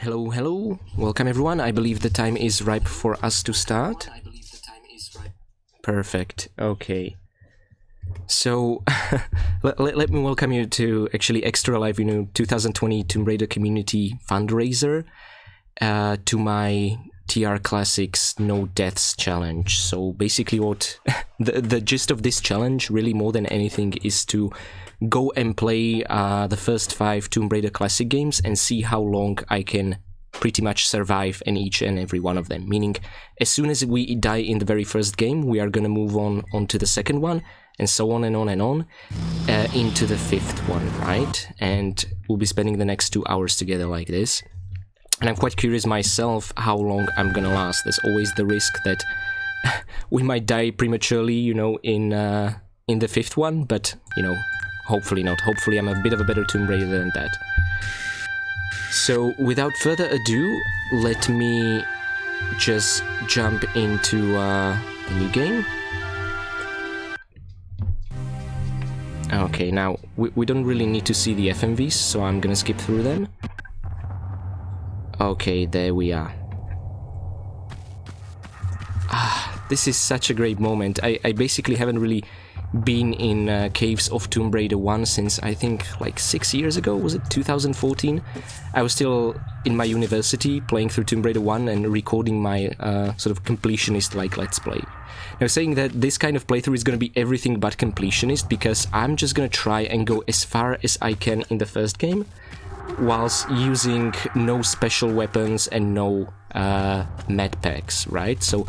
Hello, hello. Welcome everyone. I believe the time is ripe for us to start. Perfect. Okay. So, let me welcome you to actually Extra Life, 2020 Tomb Raider Community Fundraiser, to my TR Classics No Deaths Challenge. So basically what the gist of this challenge, really more than anything, is to go and play the first 5 Tomb Raider Classic games and see how long I can pretty much survive in each and every one of them. Meaning, as soon as we die in the very first game, we are gonna move on to the second one, and so on and on and on, into the 5th one, right? And we'll be spending the next 2 hours together like this. And I'm quite curious myself how long I'm gonna last. There's always the risk that we might die prematurely, in the 5th one, but, hopefully not. Hopefully I'm a bit of a better Tomb Raider than that. So, without further ado, let me just jump into the new game. Okay, now, we don't really need to see the FMVs, so I'm gonna skip through them. Okay, there we are. This is such a great moment. I basically haven't really been in Caves of Tomb Raider 1 since I think like 6 years ago. Was it 2014? I was still in my university playing through Tomb Raider 1 and recording my sort of completionist like Let's Play. Now, saying that this kind of playthrough is going to be everything but completionist, because I'm just going to try and go as far as I can in the first game whilst using no special weapons and no med packs, right? So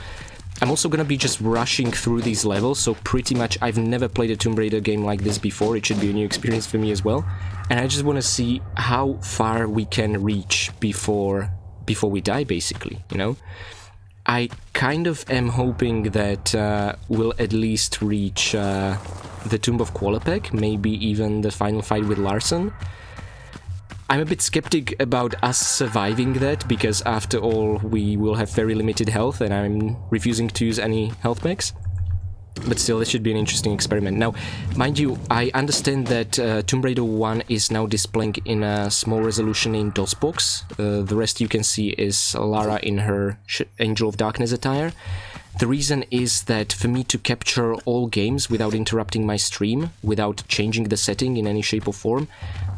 I'm also gonna be just rushing through these levels, so pretty much I've never played a Tomb Raider game like this before. It should be a new experience for me as well, and I just want to see how far we can reach before we die, basically, I kind of am hoping that we'll at least reach the Tomb of Qualopec, maybe even the final fight with Larson. I'm a bit skeptic about us surviving that, because after all, we will have very limited health, and I'm refusing to use any health packs. But still, this should be an interesting experiment. Now, mind you, I understand that Tomb Raider 1 is now displaying in a small resolution in DOSBox. The rest you can see is Lara in her Angel of Darkness attire. The reason is that for me to capture all games without interrupting my stream, without changing the setting in any shape or form,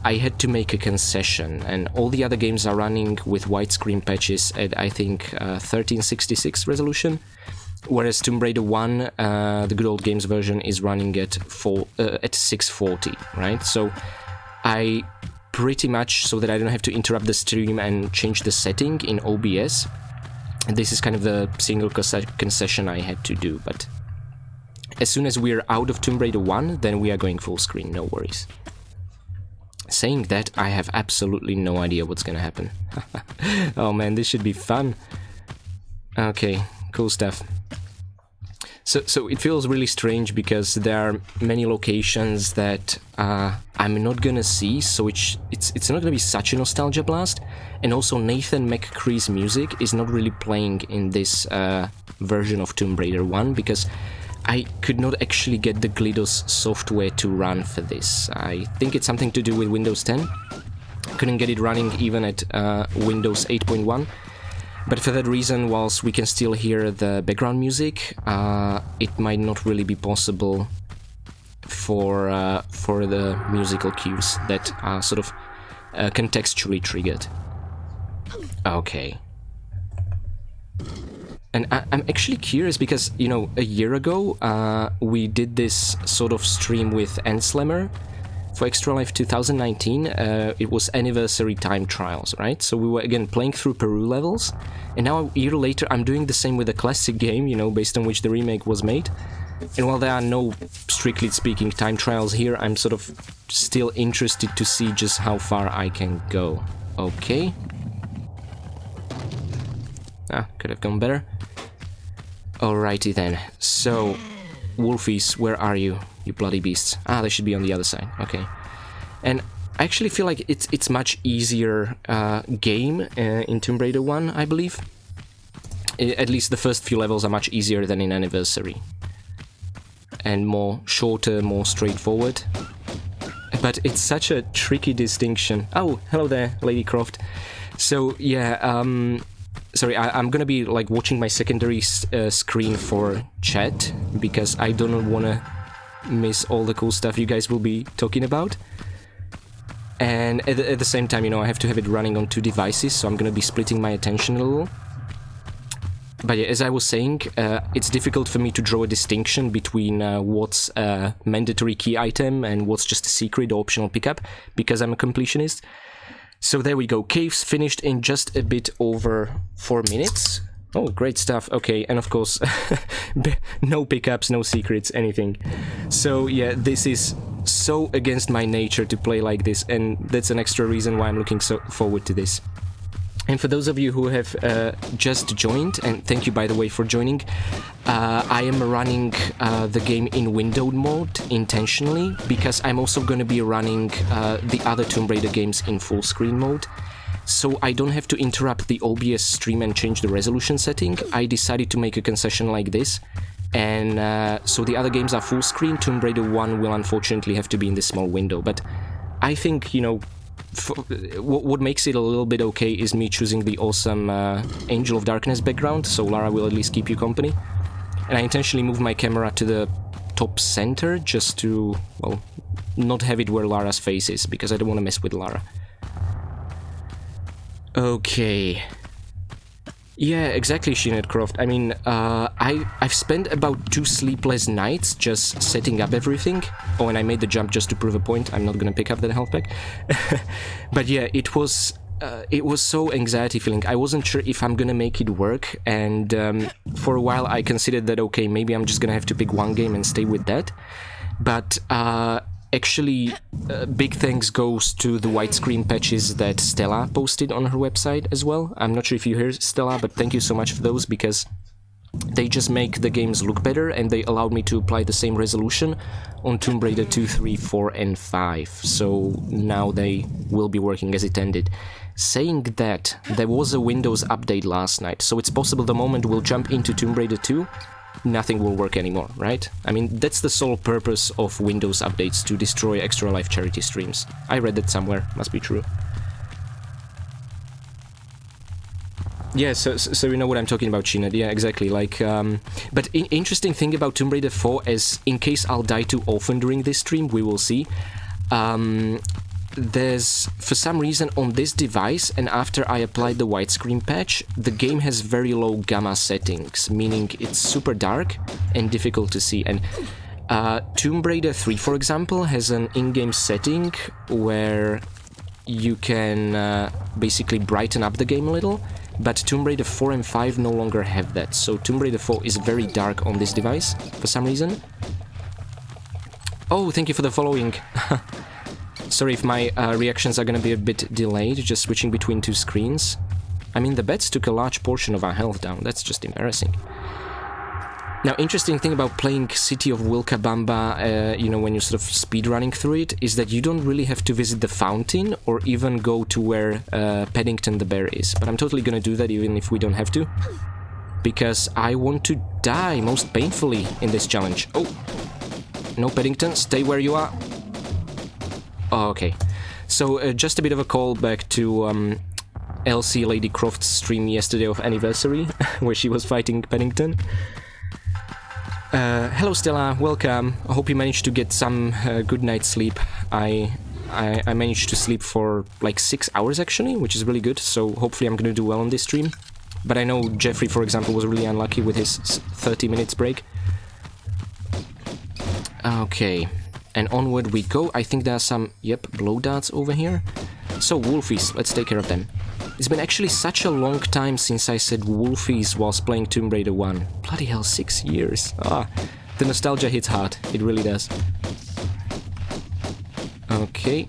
I had to make a concession, and all the other games are running with widescreen patches at, I think, 1366 resolution, whereas Tomb Raider 1, the good old games version, is running at 640, right? So I pretty much, so that I don't have to interrupt the stream and change the setting in OBS, this is kind of the single concession I had to do. But as soon as we're out of Tomb Raider 1, then we are going full screen, no worries. Saying that, I have absolutely no idea what's gonna happen. Oh man, this should be fun. Okay, cool stuff. So it feels really strange because there are many locations that I'm not gonna see, so it's not gonna be such a nostalgia blast. And also Nathan McCree's music is not really playing in this version of Tomb Raider 1, because I could not actually get the GLiDOS software to run for this. I think it's something to do with Windows 10. Couldn't get it running even at Windows 8.1. But for that reason, whilst we can still hear the background music, it might not really be possible for the musical cues that are sort of contextually triggered. Okay. And I'm actually curious because, a year ago, we did this sort of stream with Enslammer for Extra Life 2019. It was anniversary time trials, right? So we were, again, playing through Peru levels, and now a year later I'm doing the same with a classic game, based on which the remake was made. And while there are no, strictly speaking, time trials here, I'm sort of still interested to see just how far I can go. Okay. Could have gone better. Alrighty then. So, Wolfies, where are you? You bloody beasts. They should be on the other side. Okay. And I actually feel like it's much easier game in Tomb Raider 1, I believe. At least the first few levels are much easier than in Anniversary. And more shorter, more straightforward. But it's such a tricky distinction. Oh, hello there, Lady Croft. So yeah, sorry, I'm gonna be like watching my secondary screen for chat because I don't wanna miss all the cool stuff you guys will be talking about. And at the same time, you know, I have to have it running on 2 devices, so I'm gonna be splitting my attention a little. But yeah, as I was saying, it's difficult for me to draw a distinction between what's a mandatory key item and what's just a secret or optional pickup, because I'm a completionist. So there we go, caves finished in just a bit over 4 minutes. Oh, great stuff. Okay, and of course, no pickups, no secrets, anything. So yeah, this is so against my nature to play like this, and that's an extra reason why I'm looking so forward to this. And for those of you who have just joined, and thank you by the way for joining, I am running the game in windowed mode intentionally, because I'm also going to be running the other Tomb Raider games in full screen mode. So I don't have to interrupt the OBS stream and change the resolution setting. I decided to make a concession like this. And so the other games are full screen. Tomb Raider 1 will unfortunately have to be in this small window. But I think, you know, what makes it a little bit okay is me choosing the awesome Angel of Darkness background, so Lara will at least keep you company. And I intentionally moved my camera to the top center just to, well, not have it where Lara's face is, because I don't want to mess with Lara. Okay. Yeah, exactly, Shinetcroft. I mean, I've spent about 2 sleepless nights just setting up everything. Oh, and I made the jump just to prove a point. I'm not gonna pick up that health pack. But yeah, it was so anxiety filling. I wasn't sure if I'm gonna make it work, and for a while I considered that, okay, maybe I'm just gonna have to pick one game and stay with that. But actually, big thanks goes to the widescreen patches that Stella posted on her website as well. I'm not sure if you heard Stella, but thank you so much for those, because they just make the games look better, and they allowed me to apply the same resolution on Tomb Raider 2, 3, 4, and 5. So now they will be working as intended. Saying that, there was a Windows update last night, so it's possible the moment we'll jump into Tomb Raider 2, nothing will work anymore, right? I mean, that's the sole purpose of Windows updates, to destroy Extra Life charity streams. I read that somewhere, must be true. Yeah, so you know what I'm talking about, Sheena. Yeah, exactly. Like, but interesting thing about Tomb Raider 4 is, in case I'll die too often during this stream, we will see. There's, for some reason, on this device, and after I applied the widescreen patch, the game has very low gamma settings, meaning it's super dark and difficult to see. And Tomb Raider 3, for example, has an in-game setting where you can basically brighten up the game a little, but Tomb Raider 4 and 5 no longer have that. So Tomb Raider 4 is very dark on this device, for some reason. Oh, thank you for the following. Sorry if my reactions are gonna be a bit delayed, just switching between 2 screens. I mean, the bats took a large portion of our health down, that's just embarrassing. Now, interesting thing about playing City of Wilcabamba, you know, when you're sort of speedrunning through it, is that you don't really have to visit the fountain or even go to where Paddington the bear is. But I'm totally gonna do that even if we don't have to, because I want to die most painfully in this challenge. Oh, no Paddington, stay where you are. Oh, okay, so just a bit of a callback to Elsie Lady Croft's stream yesterday of Anniversary, where she was fighting Paddington. Hello Stella, welcome. I hope you managed to get some good night's sleep. I managed to sleep for like 6 hours actually, which is really good, so hopefully I'm gonna do well on this stream. But I know Jeffrey, for example, was really unlucky with his 30 minutes break. Okay. And onward we go. I think there are some, yep, blow darts over here. So, wolfies, let's take care of them. It's been actually such a long time since I said wolfies whilst playing Tomb Raider 1. Bloody hell, 6 years. Ah, the nostalgia hits hard, it really does. Okay,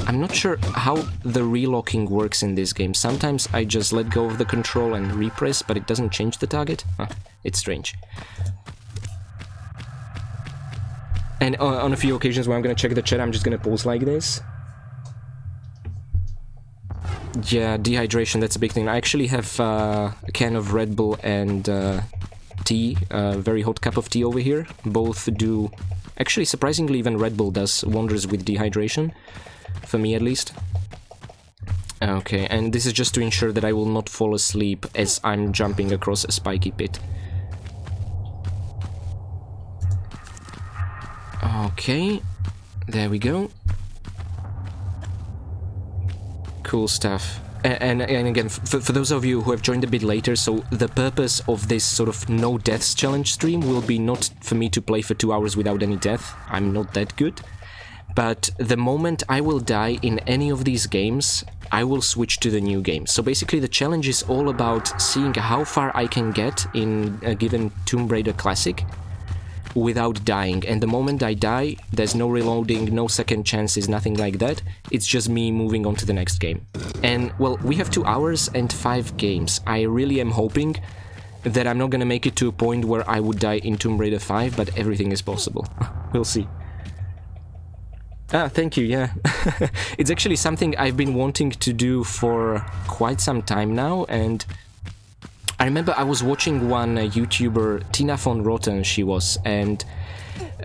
I'm not sure how the relocking works in this game. Sometimes I just let go of the control and repress, but it doesn't change the target. Huh, it's strange. And on a few occasions when I'm gonna check the chat, I'm just gonna pause like this. Yeah, dehydration, that's a big thing. I actually have a can of Red Bull and tea, a very hot cup of tea over here. Both do... Actually, surprisingly, even Red Bull does wonders with dehydration. For me, at least. Okay, and this is just to ensure that I will not fall asleep as I'm jumping across a spiky pit. Okay, there we go. Cool stuff. And again, for those of you who have joined a bit later, so the purpose of this sort of no deaths challenge stream will be not for me to play for 2 hours without any death. I'm not that good. But the moment I will die in any of these games, I will switch to the new game. So basically the challenge is all about seeing how far I can get in a given Tomb Raider Classic without dying, and the moment I die, there's no reloading, no second chances, nothing like that. It's just me moving on to the next game. And, well, we have 2 hours and 5 games. I really am hoping that I'm not gonna make it to a point where I would die in Tomb Raider 5, but everything is possible. We'll see. Ah, thank you, yeah. It's actually something I've been wanting to do for quite some time now, and I remember I was watching one YouTuber, Tina von Rotten, she was, and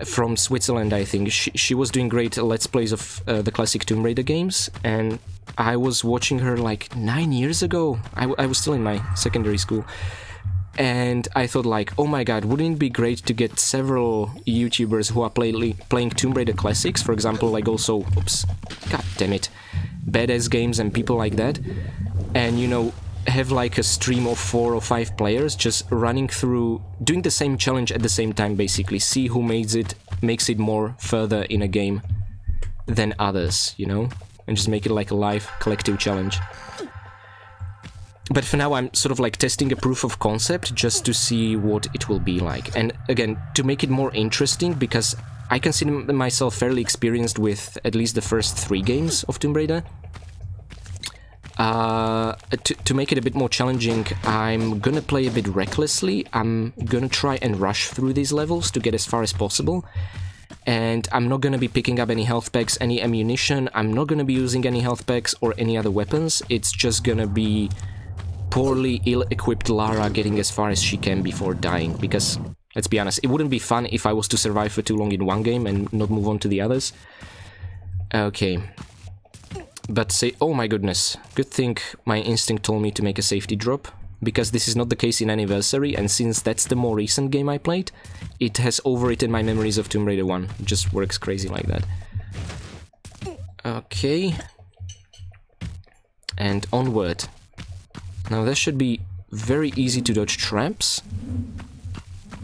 from Switzerland, I think. She was doing great Let's Plays of the classic Tomb Raider games, and I was watching her like 9 years ago. I was still in my secondary school, and I thought like, oh my god, wouldn't it be great to get several YouTubers who are playing Tomb Raider classics, for example, like also, oops, god damn it, Badass Games and people like that, and you know, have like a stream of 4 or 5 players just running through, doing the same challenge at the same time, basically. See who makes it more further in a game than others, you know? And just make it like a live collective challenge. But for now I'm sort of like testing a proof of concept just to see what it will be like. And again, to make it more interesting, because I consider myself fairly experienced with at least the first 3 games of Tomb Raider. To make it a bit more challenging, I'm gonna play a bit recklessly. I'm gonna try and rush through these levels to get as far as possible. And I'm not gonna be picking up any health packs, any ammunition. I'm not gonna be using any health packs or any other weapons. It's just gonna be poorly ill-equipped Lara getting as far as she can before dying. Because, let's be honest, it wouldn't be fun if I was to survive for too long in one game and not move on to the others. Okay. But say, oh my goodness, good thing my instinct told me to make a safety drop, because this is not the case in Anniversary, and since that's the more recent game I played, it has overwritten my memories of Tomb Raider 1. It just works crazy like that. Okay. And onward. Now that should be very easy to dodge traps.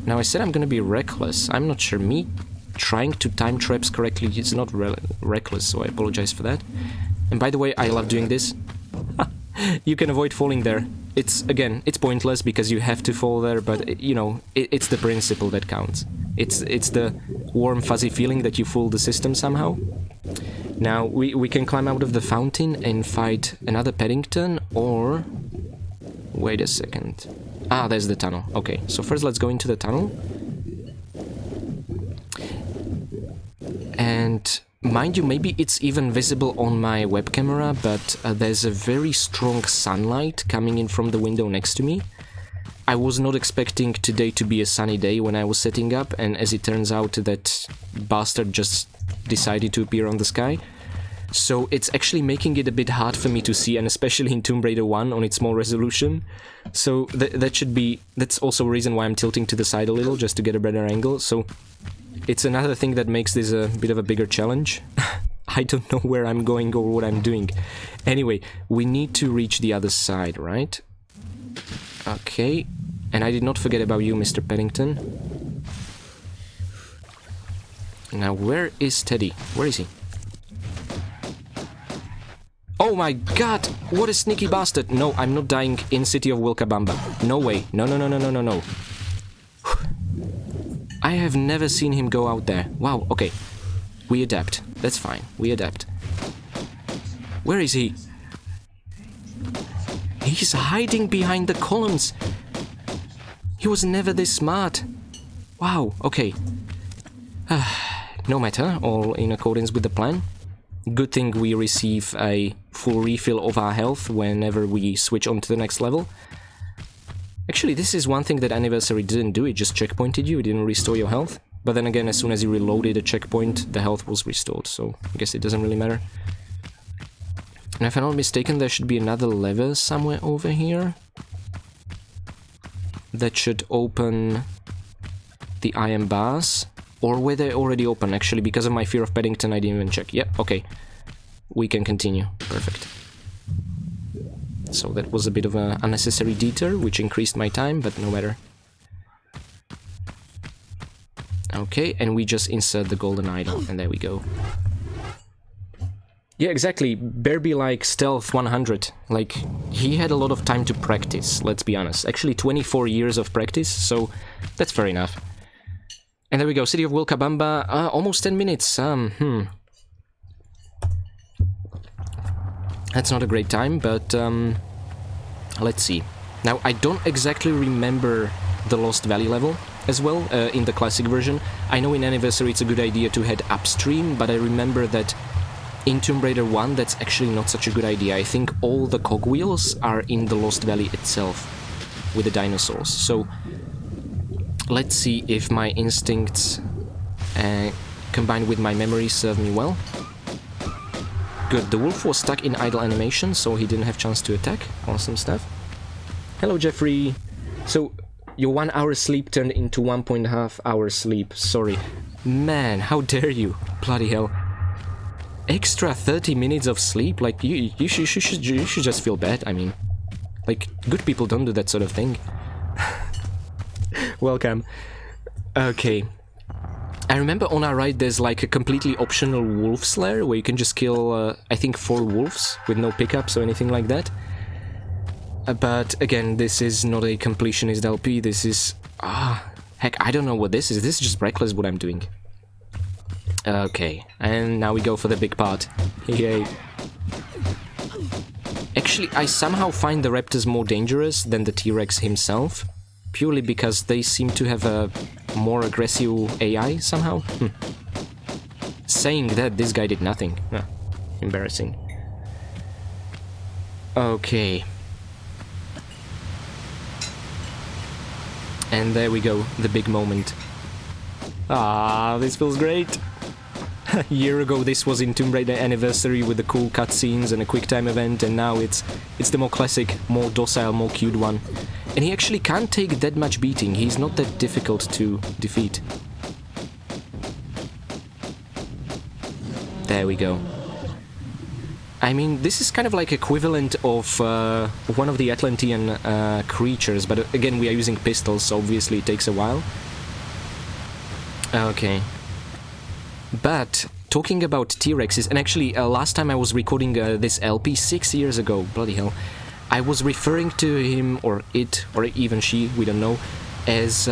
Now I said I'm gonna be reckless. I'm not sure. Me trying to time traps correctly is not reckless, so I apologize for that. And by the way, I love doing this. You can avoid falling there. It's, again, it's pointless because you have to fall there, but, you know, it's the principle that counts. It's the warm, fuzzy feeling that you fool the system somehow. Now, we can climb out of the fountain and fight another Paddington, or... Wait a second. Ah, there's the tunnel. Okay, so first let's go into the tunnel. And... mind you, maybe it's even visible on my web camera, but there's a very strong sunlight coming in from the window next to me. I was not expecting today to be a sunny day when I was setting up, and as it turns out, that bastard just decided to appear on the sky. So it's actually making it a bit hard for me to see, and especially in Tomb Raider 1 on its small resolution. So that's also a reason why I'm tilting to the side a little, just to get a better angle. So it's another thing that makes this a bit of a bigger challenge. I don't know where I'm going or what I'm doing. Anyway, we need to reach the other side, right? Okay. And I did not forget about you, Mr. Paddington. Now, where is Teddy? Where is he? Oh my god! What a sneaky bastard! No, I'm not dying in City of Wilkabamba. No way. No, no, no, no, no, no, no. I have never seen him go out there. Wow, okay. We adapt. That's fine. We adapt. Where is he? He's hiding behind the columns. He was never this smart. Wow, okay. No matter, all in accordance with the plan. Good thing we receive a full refill of our health whenever we switch on to the next level. Actually, this is one thing that Anniversary didn't do, it just checkpointed you, it didn't restore your health. But then again, as soon as you reloaded a checkpoint, the health was restored, so I guess it doesn't really matter. And if I'm not mistaken, there should be another lever somewhere over here that should open the iron bars. Or were they already open? Actually, because of my fear of Paddington, I didn't even check. Yep, okay. We can continue. Perfect. So that was a bit of an unnecessary detour, which increased my time, but no matter. Okay, and we just insert the golden idol, and there we go. Yeah, exactly. Bearby like Stealth 100. Like, he had a lot of time to practice, let's be honest. Actually, 24 years of practice, so that's fair enough. And there we go, City of Wilcabamba, almost 10 minutes. That's not a great time, but let's see. Now, I don't exactly remember the Lost Valley level as well in the classic version. I know in Anniversary it's a good idea to head upstream, but I remember that in Tomb Raider 1 that's actually not such a good idea. I think all the cogwheels are in the Lost Valley itself with the dinosaurs. So let's see if my instincts combined with my memory serve me well. Good, the wolf was stuck in idle animation, so he didn't have chance to attack. Awesome stuff. Hello, Jeffrey. So, your 1 hour sleep turned into 1.5 hours sleep. Sorry. Man, how dare you? Bloody hell. Extra 30 minutes of sleep? Like, you should just feel bad, I mean. Like, good people don't do that sort of thing. Welcome. Okay. I remember on our right there's like a completely optional wolf slayer where you can just kill, I think 4 wolves with no pickups or anything like that. But again, this is not a completionist LP, this is... heck, I don't know what this is. This is just reckless what I'm doing. Okay, and now we go for the big part. Yay. Actually, I somehow find the raptors more dangerous than the T-Rex himself. Purely because they seem to have a more aggressive AI somehow. Saying that, this guy did nothing. Embarrassing. Okay. And there we go, the big moment. This feels great. A year ago this was in Tomb Raider Anniversary with the cool cutscenes and a quick time event, and now it's the more classic, more docile, more cute one. And he actually can't take that much beating, he's not that difficult to defeat. There we go. I mean, this is kind of like equivalent of one of the Atlantean creatures, but again we are using pistols, so obviously it takes a while. Okay. But, talking about T-Rexes, and actually last time I was recording this LP 6 years ago, bloody hell, I was referring to him, or it, or even she, we don't know, as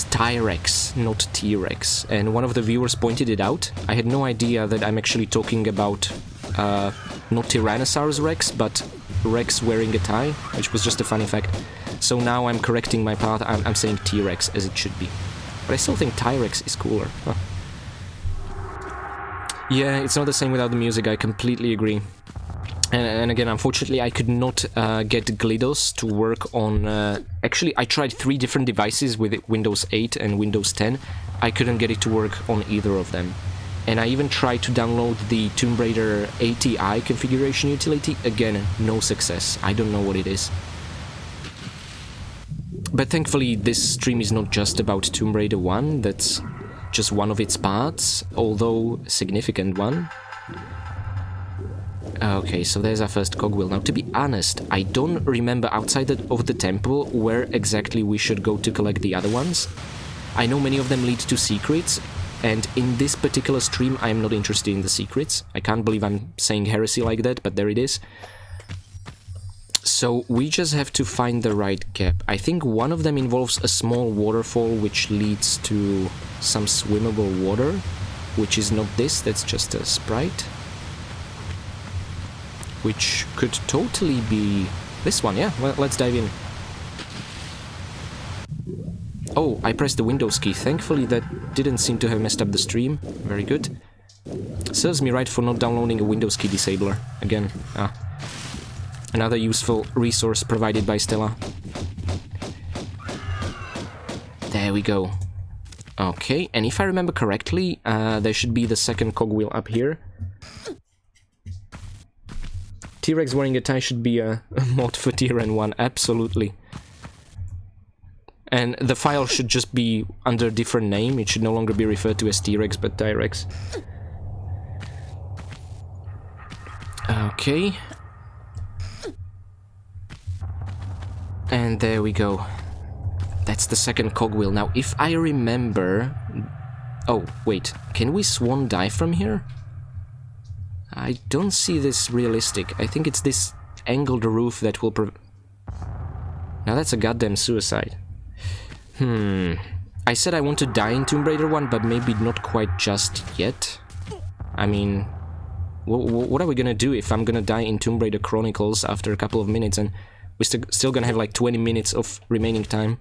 T-Rex, not T-Rex. And one of the viewers pointed it out. I had no idea that I'm actually talking about not Tyrannosaurus Rex, but Rex wearing a tie, which was just a funny fact. So now I'm correcting my path, I'm saying T-Rex as it should be. But I still think T-Rex is cooler. Huh. Yeah, it's not the same without the music, I completely agree. And again, unfortunately, I could not get GLiDOS to work on... actually, I tried 3 different devices with Windows 8 and Windows 10. I couldn't get it to work on either of them. And I even tried to download the Tomb Raider ATI configuration utility. Again, no success. I don't know what it is. But thankfully, this stream is not just about Tomb Raider 1. That's just one of its parts, although a significant one. Okay, so there's our first cogwheel. Now, to be honest, I don't remember outside of the temple where exactly we should go to collect the other ones. I know many of them lead to secrets, and in this particular stream I am not interested in the secrets. I can't believe I'm saying heresy like that, but there it is. So we just have to find the right gap. I think one of them involves a small waterfall which leads to some swimmable water, which is not this, that's just a sprite. Which could totally be this one, yeah? Well, let's dive in. Oh, I pressed the Windows key. Thankfully that didn't seem to have messed up the stream. Very good. Serves me right for not downloading a Windows key disabler. Again, another useful resource provided by Stella. There we go. Okay, and if I remember correctly, there should be the second cogwheel up here. T-Rex wearing a tie should be a mod for TRN1, absolutely. And the file should just be under a different name. It should no longer be referred to as T-Rex, but Tyrex. Okay. And there we go. That's the second cogwheel. Now, if I remember... Oh, wait. Can we swan dive from here? I don't see this realistic. I think it's this angled roof that will... Now that's a goddamn suicide. I said I want to die in Tomb Raider 1, but maybe not quite just yet. I mean... What are we gonna do if I'm gonna die in Tomb Raider Chronicles after a couple of minutes and we're still gonna have like 20 minutes of remaining time?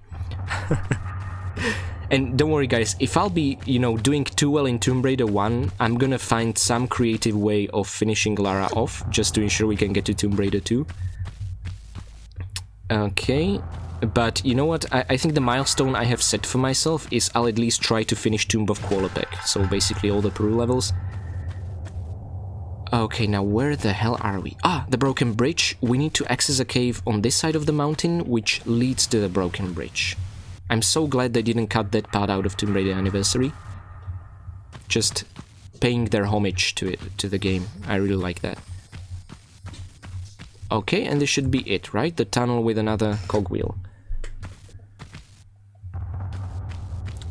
And don't worry guys, if I'll be, you know, doing too well in Tomb Raider 1, I'm gonna find some creative way of finishing Lara off, just to ensure we can get to Tomb Raider 2. Okay, but you know what, I think the milestone I have set for myself is I'll at least try to finish Tomb of Qualopec, so basically all the Peru levels. Okay, now where the hell are we? Ah, the broken bridge. We need to access a cave on this side of the mountain, which leads to the broken bridge. I'm so glad they didn't cut that part out of Tomb Raider Anniversary. Just paying their homage to the game. I really like that. Okay, and this should be it, right? The tunnel with another cogwheel.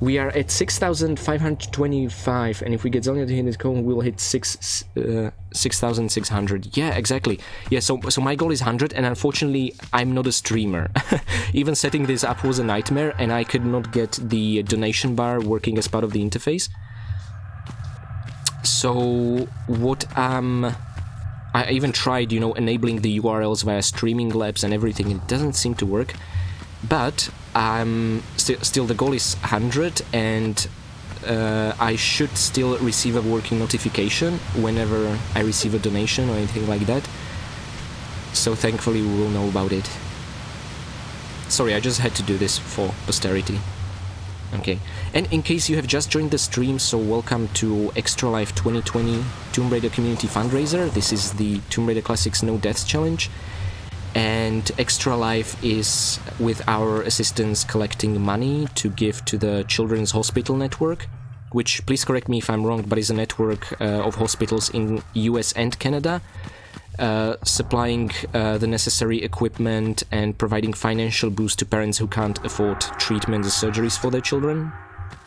We are at 6,525, and if we get Zelda to hit this cone, we'll hit 6,600. Yeah, exactly. Yeah, so my goal is 100, and unfortunately, I'm not a streamer. Even setting this up was a nightmare, and I could not get the donation bar working as part of the interface. So, what I even tried, you know, enabling the URLs via Streaming Labs and everything, it doesn't seem to work. But still the goal is 100, and I should still receive a working notification whenever I receive a donation or anything like that. So thankfully we will know about it. Sorry, I just had to do this for posterity. Okay, and in case you have just joined the stream, so welcome to Extra Life 2020 Tomb Raider Community Fundraiser. This is the Tomb Raider Classics No Deaths Challenge. And Extra Life is, with our assistance, collecting money to give to the Children's Hospital Network, which, please correct me if I'm wrong, but is a network of hospitals in US and Canada, supplying the necessary equipment and providing financial boost to parents who can't afford treatments or surgeries for their children.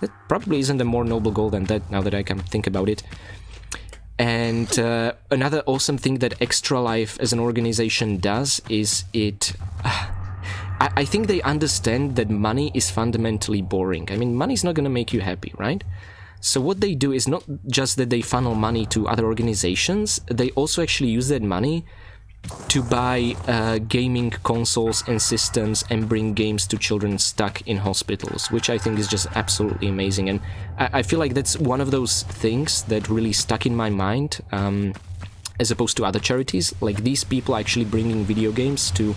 That probably isn't a more noble goal than that, now that I can think about it. And another awesome thing that Extra Life as an organization does is it... I think they understand that money is fundamentally boring. I mean, money's not going to make you happy, right? So what they do is not just that they funnel money to other organizations, they also actually use that money to buy gaming consoles and systems and bring games to children stuck in hospitals, which I think is just absolutely amazing. And I feel like that's one of those things that really stuck in my mind, as opposed to other charities. Like, these people actually bringing video games to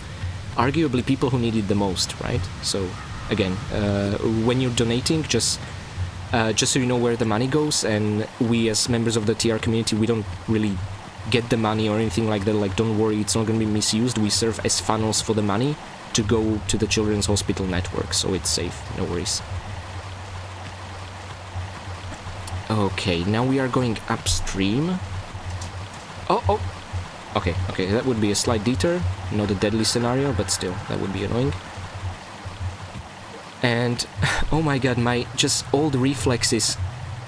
arguably people who need it the most, right? So again, when you're donating, just so you know where the money goes, and we as members of the TR community, we don't really get the money or anything like that. Like, don't worry, it's not going to be misused. We serve as funnels for the money to go to the Children's Hospital Network, so it's safe, no worries. Okay, now we are going upstream. Oh! Okay, that would be a slight detour. Not a deadly scenario, but still, that would be annoying. And, oh my god, my just old reflexes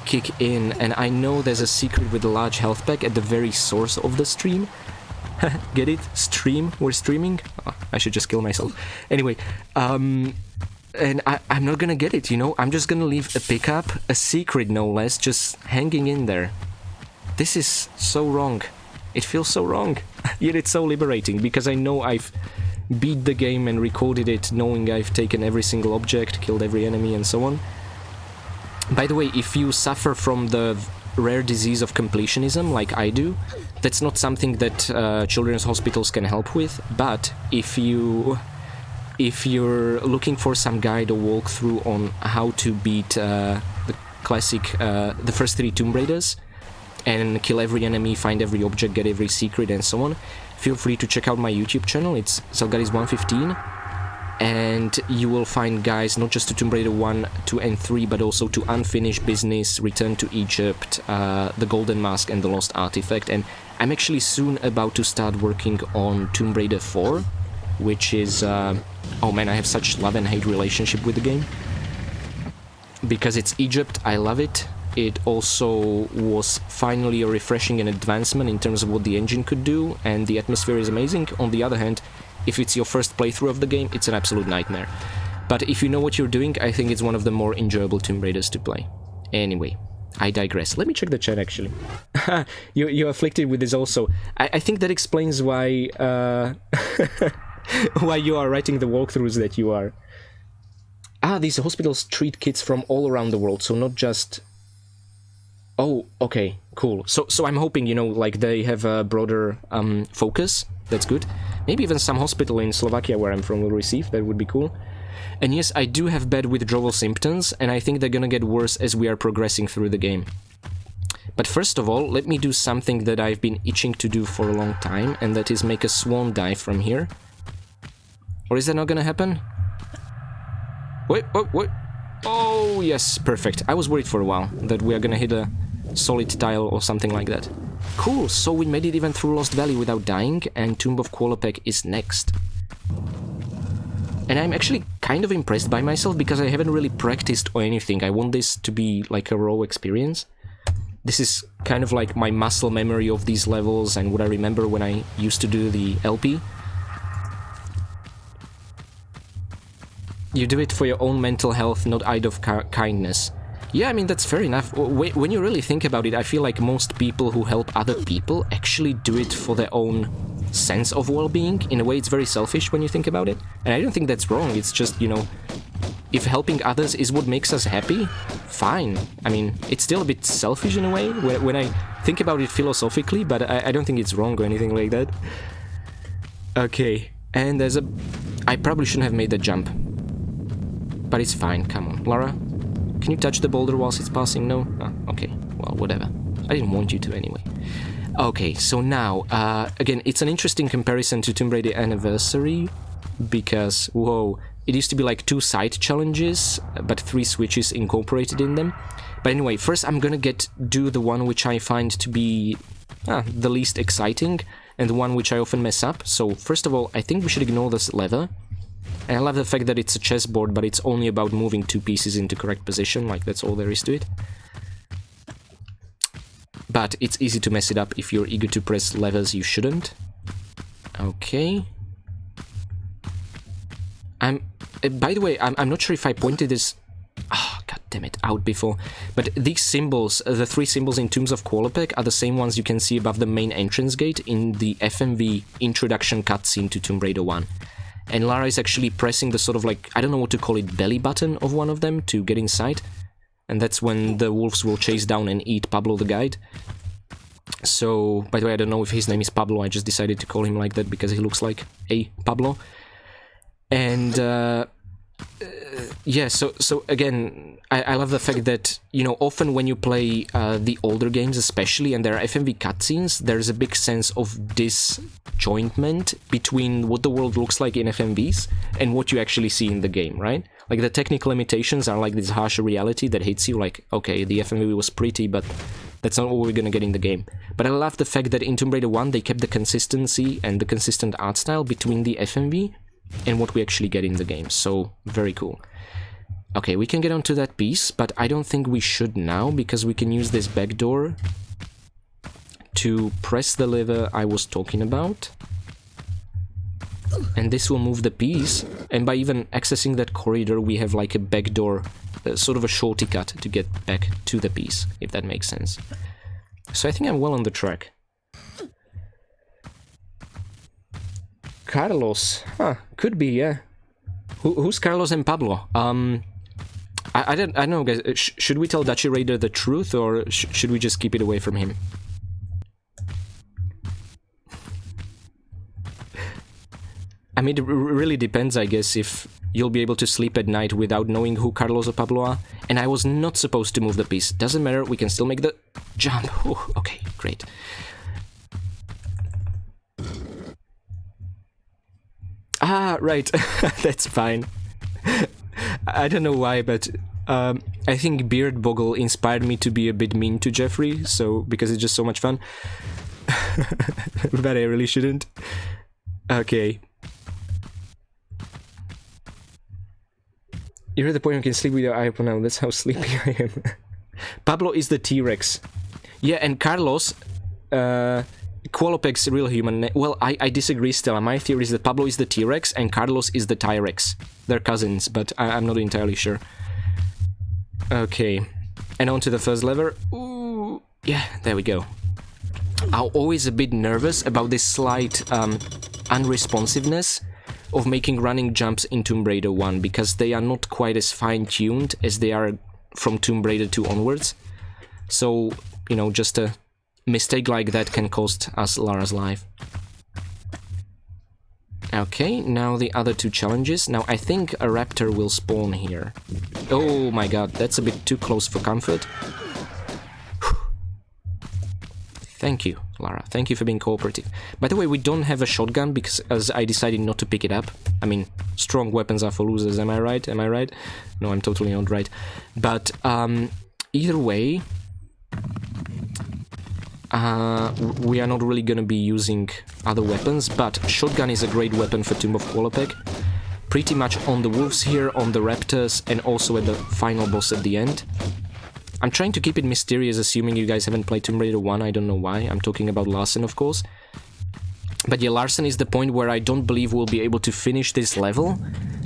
kick in, and I know there's a secret with a large health pack at the very source of the stream. Get it? Stream? We're streaming? Oh, I should just kill myself. Anyway, and I'm not gonna get it, you know? I'm just gonna leave a pickup, a secret no less, just hanging in there. This is so wrong. It feels so wrong. Yet it's so liberating, because I know I've beat the game and recorded it knowing I've taken every single object, killed every enemy, and so on. By the way, if you suffer from the rare disease of completionism, like I do, that's not something that children's hospitals can help with, but if you're looking for some guide or walkthrough on how to beat the classic, the first 3 Tomb Raiders, and kill every enemy, find every object, get every secret, and so on, feel free to check out my YouTube channel. It's Zelgadis115, and you will find guides not just to Tomb Raider 1, 2 and 3, but also to Unfinished Business, Return to Egypt, The Golden Mask and The Lost Artifact. And I'm actually soon about to start working on Tomb Raider 4, which is... oh man, I have such love and hate relationship with the game. Because it's Egypt, I love it. It also was finally a refreshing and advancement in terms of what the engine could do, and the atmosphere is amazing. On the other hand, if it's your first playthrough of the game, it's an absolute nightmare. But if you know what you're doing, I think it's one of the more enjoyable Tomb Raiders to play. Anyway, I digress. Let me check the chat, actually. You're afflicted with this also. I think that explains why... why you are writing the walkthroughs that you are. Ah, these hospitals treat kids from all around the world, so not just... Oh, okay, cool. So I'm hoping, you know, like they have a broader focus. That's good. Maybe even some hospital in Slovakia, where I'm from, will receive. That would be cool. And yes, I do have bad withdrawal symptoms, and I think they're gonna get worse as we are progressing through the game. But first of all, let me do something that I've been itching to do for a long time, and that is make a swan dive from here. Or is that not gonna happen? Wait, wait. Oh, yes, perfect. I was worried for a while that we are gonna hit a solid tile or something like that. Cool, so we made it even through Lost Valley without dying, and Tomb of Qualopec is next. And I'm actually kind of impressed by myself because I haven't really practiced or anything. I want this to be like a raw experience. This is kind of like my muscle memory of these levels and what I remember when I used to do the LP. You do it for your own mental health, not out of kindness. Yeah, I mean, that's fair enough. When you really think about it, I feel like most people who help other people actually do it for their own sense of well-being. In a way, it's very selfish when you think about it. And I don't think that's wrong. It's just, you know, if helping others is what makes us happy, fine. I mean, it's still a bit selfish in a way when I think about it philosophically, but I don't think it's wrong or anything like that. Okay, and there's a... I probably shouldn't have made the jump. But it's fine, come on. Lara, can you touch the boulder whilst it's passing? No? Oh, okay, well, whatever. I didn't want you to anyway. Okay, so now, again, it's an interesting comparison to Tomb Raider Anniversary, because, whoa, it used to be like 2 side challenges, but 3 switches incorporated in them. But anyway, first I'm gonna do the one which I find to be the least exciting, and the one which I often mess up. So, first of all, I think we should ignore this lever. And I love the fact that it's a chessboard, but it's only about moving 2 pieces into correct position, like that's all there is to it. But it's easy to mess it up. If you're eager to press levers, you shouldn't. Okay. By the way, I'm not sure if I pointed this... Oh, god damn it, out before. But these symbols, the 3 symbols in Tombs of Qualopec, are the same ones you can see above the main entrance gate in the FMV introduction cutscene to Tomb Raider 1. And Lara is actually pressing the sort of like, I don't know what to call it, belly button of one of them to get inside. And that's when the wolves will chase down and eat Pablo the guide. So, by the way, I don't know if his name is Pablo, I just decided to call him like that because he looks like a Pablo. And, yeah, so again, I love the fact that, you know, often when you play the older games especially, and there are FMV cutscenes, there's a big sense of disjointment between what the world looks like in FMVs and what you actually see in the game, right? Like, the technical limitations are like this harsh reality that hits you, like, okay, the FMV was pretty, but that's not what we're gonna get in the game. But I love the fact that in Tomb Raider 1 they kept the consistency and the consistent art style between the FMV and what we actually get in the game, so very cool. Okay, we can get onto that piece, but I don't think we should now, because we can use this back door to press the lever I was talking about. And this will move the piece, and by even accessing that corridor we have like a back door, sort of a shorty cut to get back to the piece, if that makes sense. So I think I'm well on the track. Carlos, could be, yeah. Who's Carlos and Pablo? I don't know, guys. Should we tell Dachi Raider the truth, or should we just keep it away from him? I mean, it really depends, I guess, if you'll be able to sleep at night without knowing who Carlos or Pablo are. And I was not supposed to move the piece. Doesn't matter, we can still make the jump. Ooh, okay, great. Ah, right. That's fine. I don't know why, but I think Beard Boggle inspired me to be a bit mean to Jeffrey, so because it's just so much fun. But I really shouldn't. Okay. You're at the point you can sleep with your eye open now. That's how sleepy I am. Pablo is the T-Rex. Yeah, and Carlos, Qualopeg's real human. Well, I disagree, Stella. My theory is that Pablo is the T-Rex and Carlos is the Tyrex. They're cousins, but I'm not entirely sure. Okay, and on to the first lever. Ooh, yeah, there we go. I'm always a bit nervous about this slight unresponsiveness of making running jumps in Tomb Raider 1, because they are not quite as fine-tuned as they are from Tomb Raider 2 onwards. So, you know, just a mistake like that can cost us Lara's life. Okay, now the other two challenges. Now, I think a raptor will spawn here. Oh my god, that's a bit too close for comfort. Thank you, Lara. Thank you for being cooperative. By the way, we don't have a shotgun because as I decided not to pick it up. I mean, strong weapons are for losers, am I right? Am I right? No, I'm totally not right. But either way, we are not really gonna be using other weapons, but shotgun is a great weapon for Tomb of Qualopec. Pretty much on the wolves here, on the raptors, and also at the final boss at the end. I'm trying to keep it mysterious, assuming you guys haven't played Tomb Raider 1, I don't know why. I'm talking about Larsen, of course. But yeah, Larsen is the point where I don't believe we'll be able to finish this level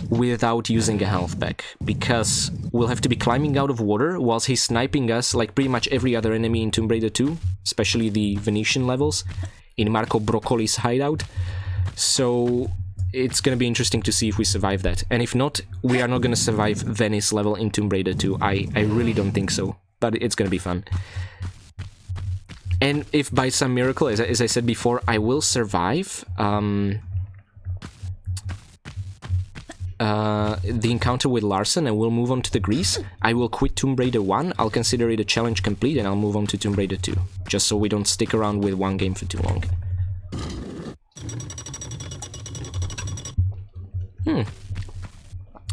without using a health pack, because we'll have to be climbing out of water whilst he's sniping us like pretty much every other enemy in Tomb Raider 2, especially the Venetian levels, in Marco Broccoli's hideout. So it's gonna be interesting to see if we survive that. And if not, we are not gonna survive Venice level in Tomb Raider 2. I really don't think so, but it's gonna be fun. And if by some miracle, as I said before, I will survive the encounter with Larsen and we'll move on to the Grease, I will quit Tomb Raider 1, I'll consider it a challenge complete, and I'll move on to Tomb Raider 2, just so we don't stick around with one game for too long.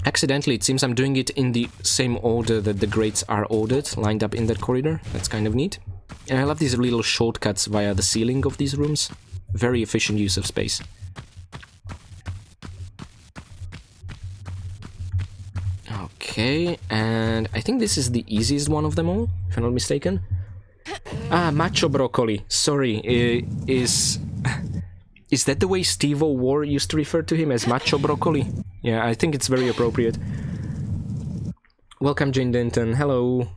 Accidentally, it seems I'm doing it in the same order that the grates are ordered, lined up in that corridor. That's kind of neat. And I love these little shortcuts via the ceiling of these rooms. Very efficient use of space. Okay, and I think this is the easiest one of them all, if I'm not mistaken. Ah, Macho Broccoli. Sorry, is that the way Steve-O War used to refer to him, as Macho Broccoli? Yeah, I think it's very appropriate. Welcome, Jane Denton. Hello.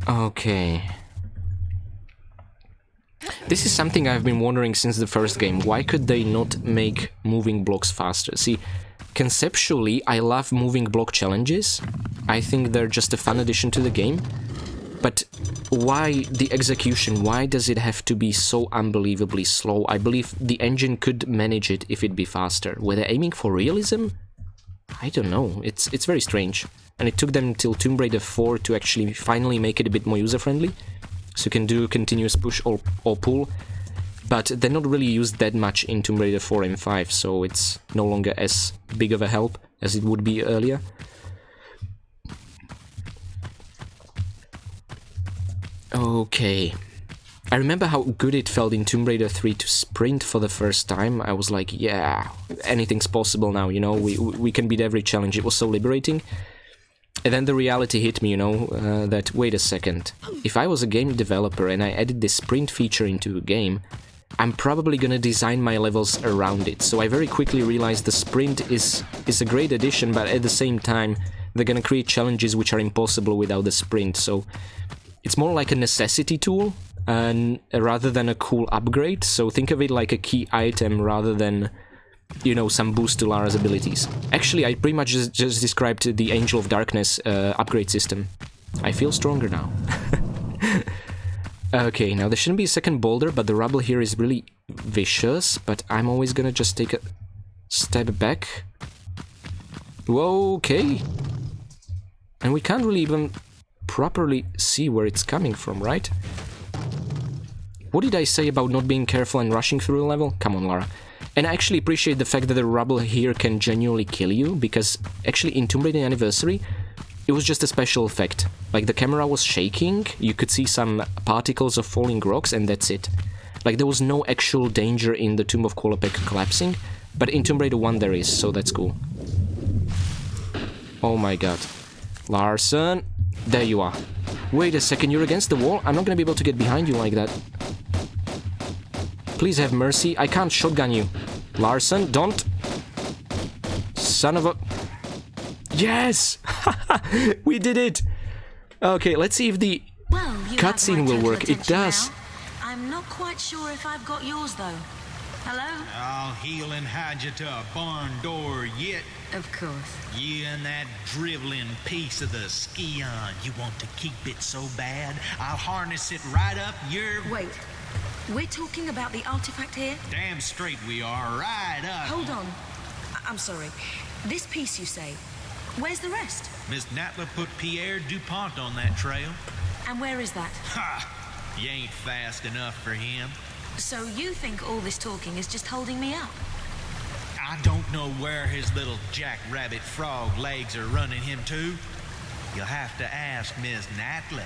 Okay. This is something I've been wondering since the first game. Why could they not make moving blocks faster? See, conceptually, I love moving block challenges. I think they're just a fun addition to the game. But why the execution? Why does it have to be so unbelievably slow? I believe the engine could manage it if it'd be faster. Were they aiming for realism? I don't know. It's very strange. And it took them until Tomb Raider 4 to actually finally make it a bit more user-friendly. So you can do continuous push or pull. But they're not really used that much in Tomb Raider 4 and 5, so it's no longer as big of a help as it would be earlier. Okay. I remember how good it felt in Tomb Raider 3 to sprint for the first time. I was like, yeah, anything's possible now, you know, we can beat every challenge. It was so liberating. And then the reality hit me, you know, that, wait a second, if I was a game developer and I added this sprint feature into a game, I'm probably gonna design my levels around it. So I very quickly realized the sprint is a great addition, but at the same time, they're gonna create challenges which are impossible without the sprint. So it's more like a necessity tool, and rather than a cool upgrade. So think of it like a key item rather than, you know, some boost to Lara's abilities. Actually, I pretty much just described the Angel of Darkness upgrade system. I feel stronger now. Okay, now there shouldn't be a second boulder, but the rubble here is really vicious, but I'm always gonna just take a step back. Whoa, okay. And we can't really even properly see where it's coming from, right? What did I say about not being careful and rushing through the level? Come on, Lara. And I actually appreciate the fact that the rubble here can genuinely kill you, because actually in Tomb Raider Anniversary, it was just a special effect. Like, the camera was shaking, you could see some particles of falling rocks, and that's it. Like, there was no actual danger in the Tomb of Qualopec collapsing, but in Tomb Raider 1 there is, so that's cool. Oh my god. Larson, there you are. Wait a second, you're against the wall? I'm not gonna be able to get behind you like that. Please have mercy, I can't shotgun you. Larson, don't. Son of a... Yes! We did it! Okay, let's see if the cutscene will work. It does. Now. I'm not quite sure if I've got yours, though. Hello? I'll heel and hide you to a barn door yet. Of course. You and that driveling piece of the Scion. You want to keep it so bad, I'll harness it right up your... Wait. We're talking about the artifact here? Damn straight we are, right up. Hold on. I'm sorry. This piece, you say. Where's the rest? Miss Natla put Pierre DuPont on that trail. And where is that? Ha! You ain't fast enough for him. So you think all this talking is just holding me up? I don't know where his little jackrabbit frog legs are running him to. You'll have to ask Miss Natla.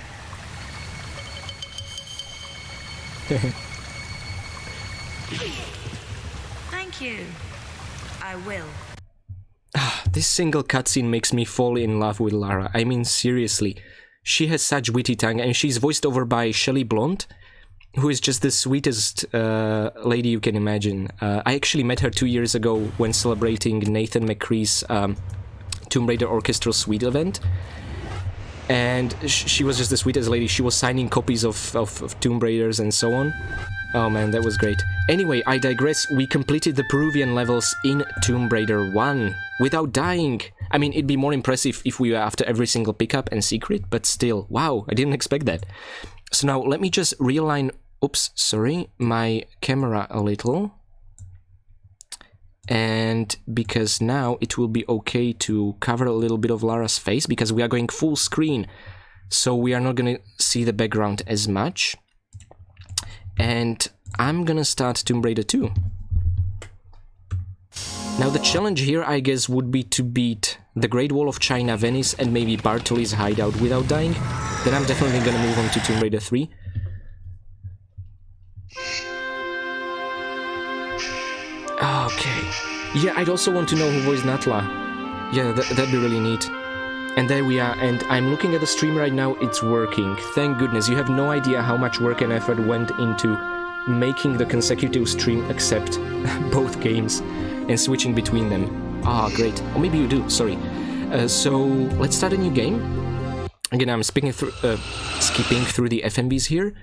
Thank you. I will. This single cutscene makes me fall in love with Lara. I mean, seriously. She has such witty tongue, and she's voiced over by Shelley Blount, who is just the sweetest lady you can imagine. I actually met her 2 years ago when celebrating Nathan McCree's Tomb Raider Orchestral Suite event. And she was just the sweetest lady. She was signing copies of Tomb Raiders and so on. Oh man, that was great. Anyway, I digress. We completed the Peruvian levels in Tomb Raider 1 without dying. I mean, it'd be more impressive if we were after every single pickup and secret, but still, wow, I didn't expect that. So now, let me just realign, oops, sorry, my camera a little. And because now it will be okay to cover a little bit of Lara's face, because we are going full screen, so we are not gonna see the background as much. And I'm gonna start Tomb Raider 2. Now the challenge here, I guess, would be to beat the Great Wall of China, Venice, and maybe Bartoli's hideout without dying. Then I'm definitely gonna move on to Tomb Raider 3. Okay. Yeah, I'd also want to know who voiced Natla. Yeah, that'd be really neat. And there we are, and I'm looking at the stream right now, it's working. Thank goodness, you have no idea how much work and effort went into making the consecutive stream accept both games and switching between them. Ah, great. Or maybe you do, sorry. So, let's start a new game. Again, I'm skipping through the FMVs here,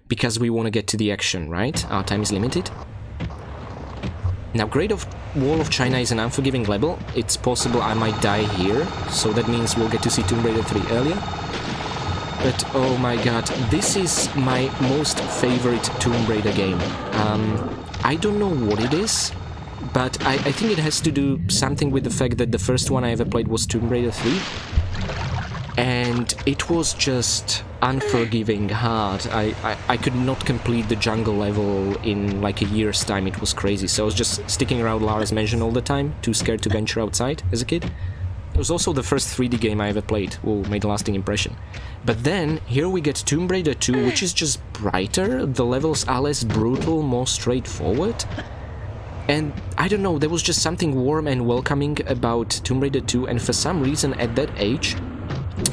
because we want to get to the action, right? Our time is limited. Now, Great Wall of China is an unforgiving level. It's possible I might die here, so that means we'll get to see Tomb Raider 3 earlier. But oh my god, this is my most favorite Tomb Raider game. I don't know what it is, but I think it has to do something with the fact that the first one I ever played was Tomb Raider 3. And it was just unforgiving hard. I could not complete the jungle level in like a year's time. It was crazy. So I was just sticking around Lara's mansion all the time, too scared to venture outside as a kid. It was also the first 3D game I ever played. Whoa, made a lasting impression. But then, here we get Tomb Raider 2, which is just brighter. The levels are less brutal, more straightforward. And I don't know, there was just something warm and welcoming about Tomb Raider 2, and for some reason at that age,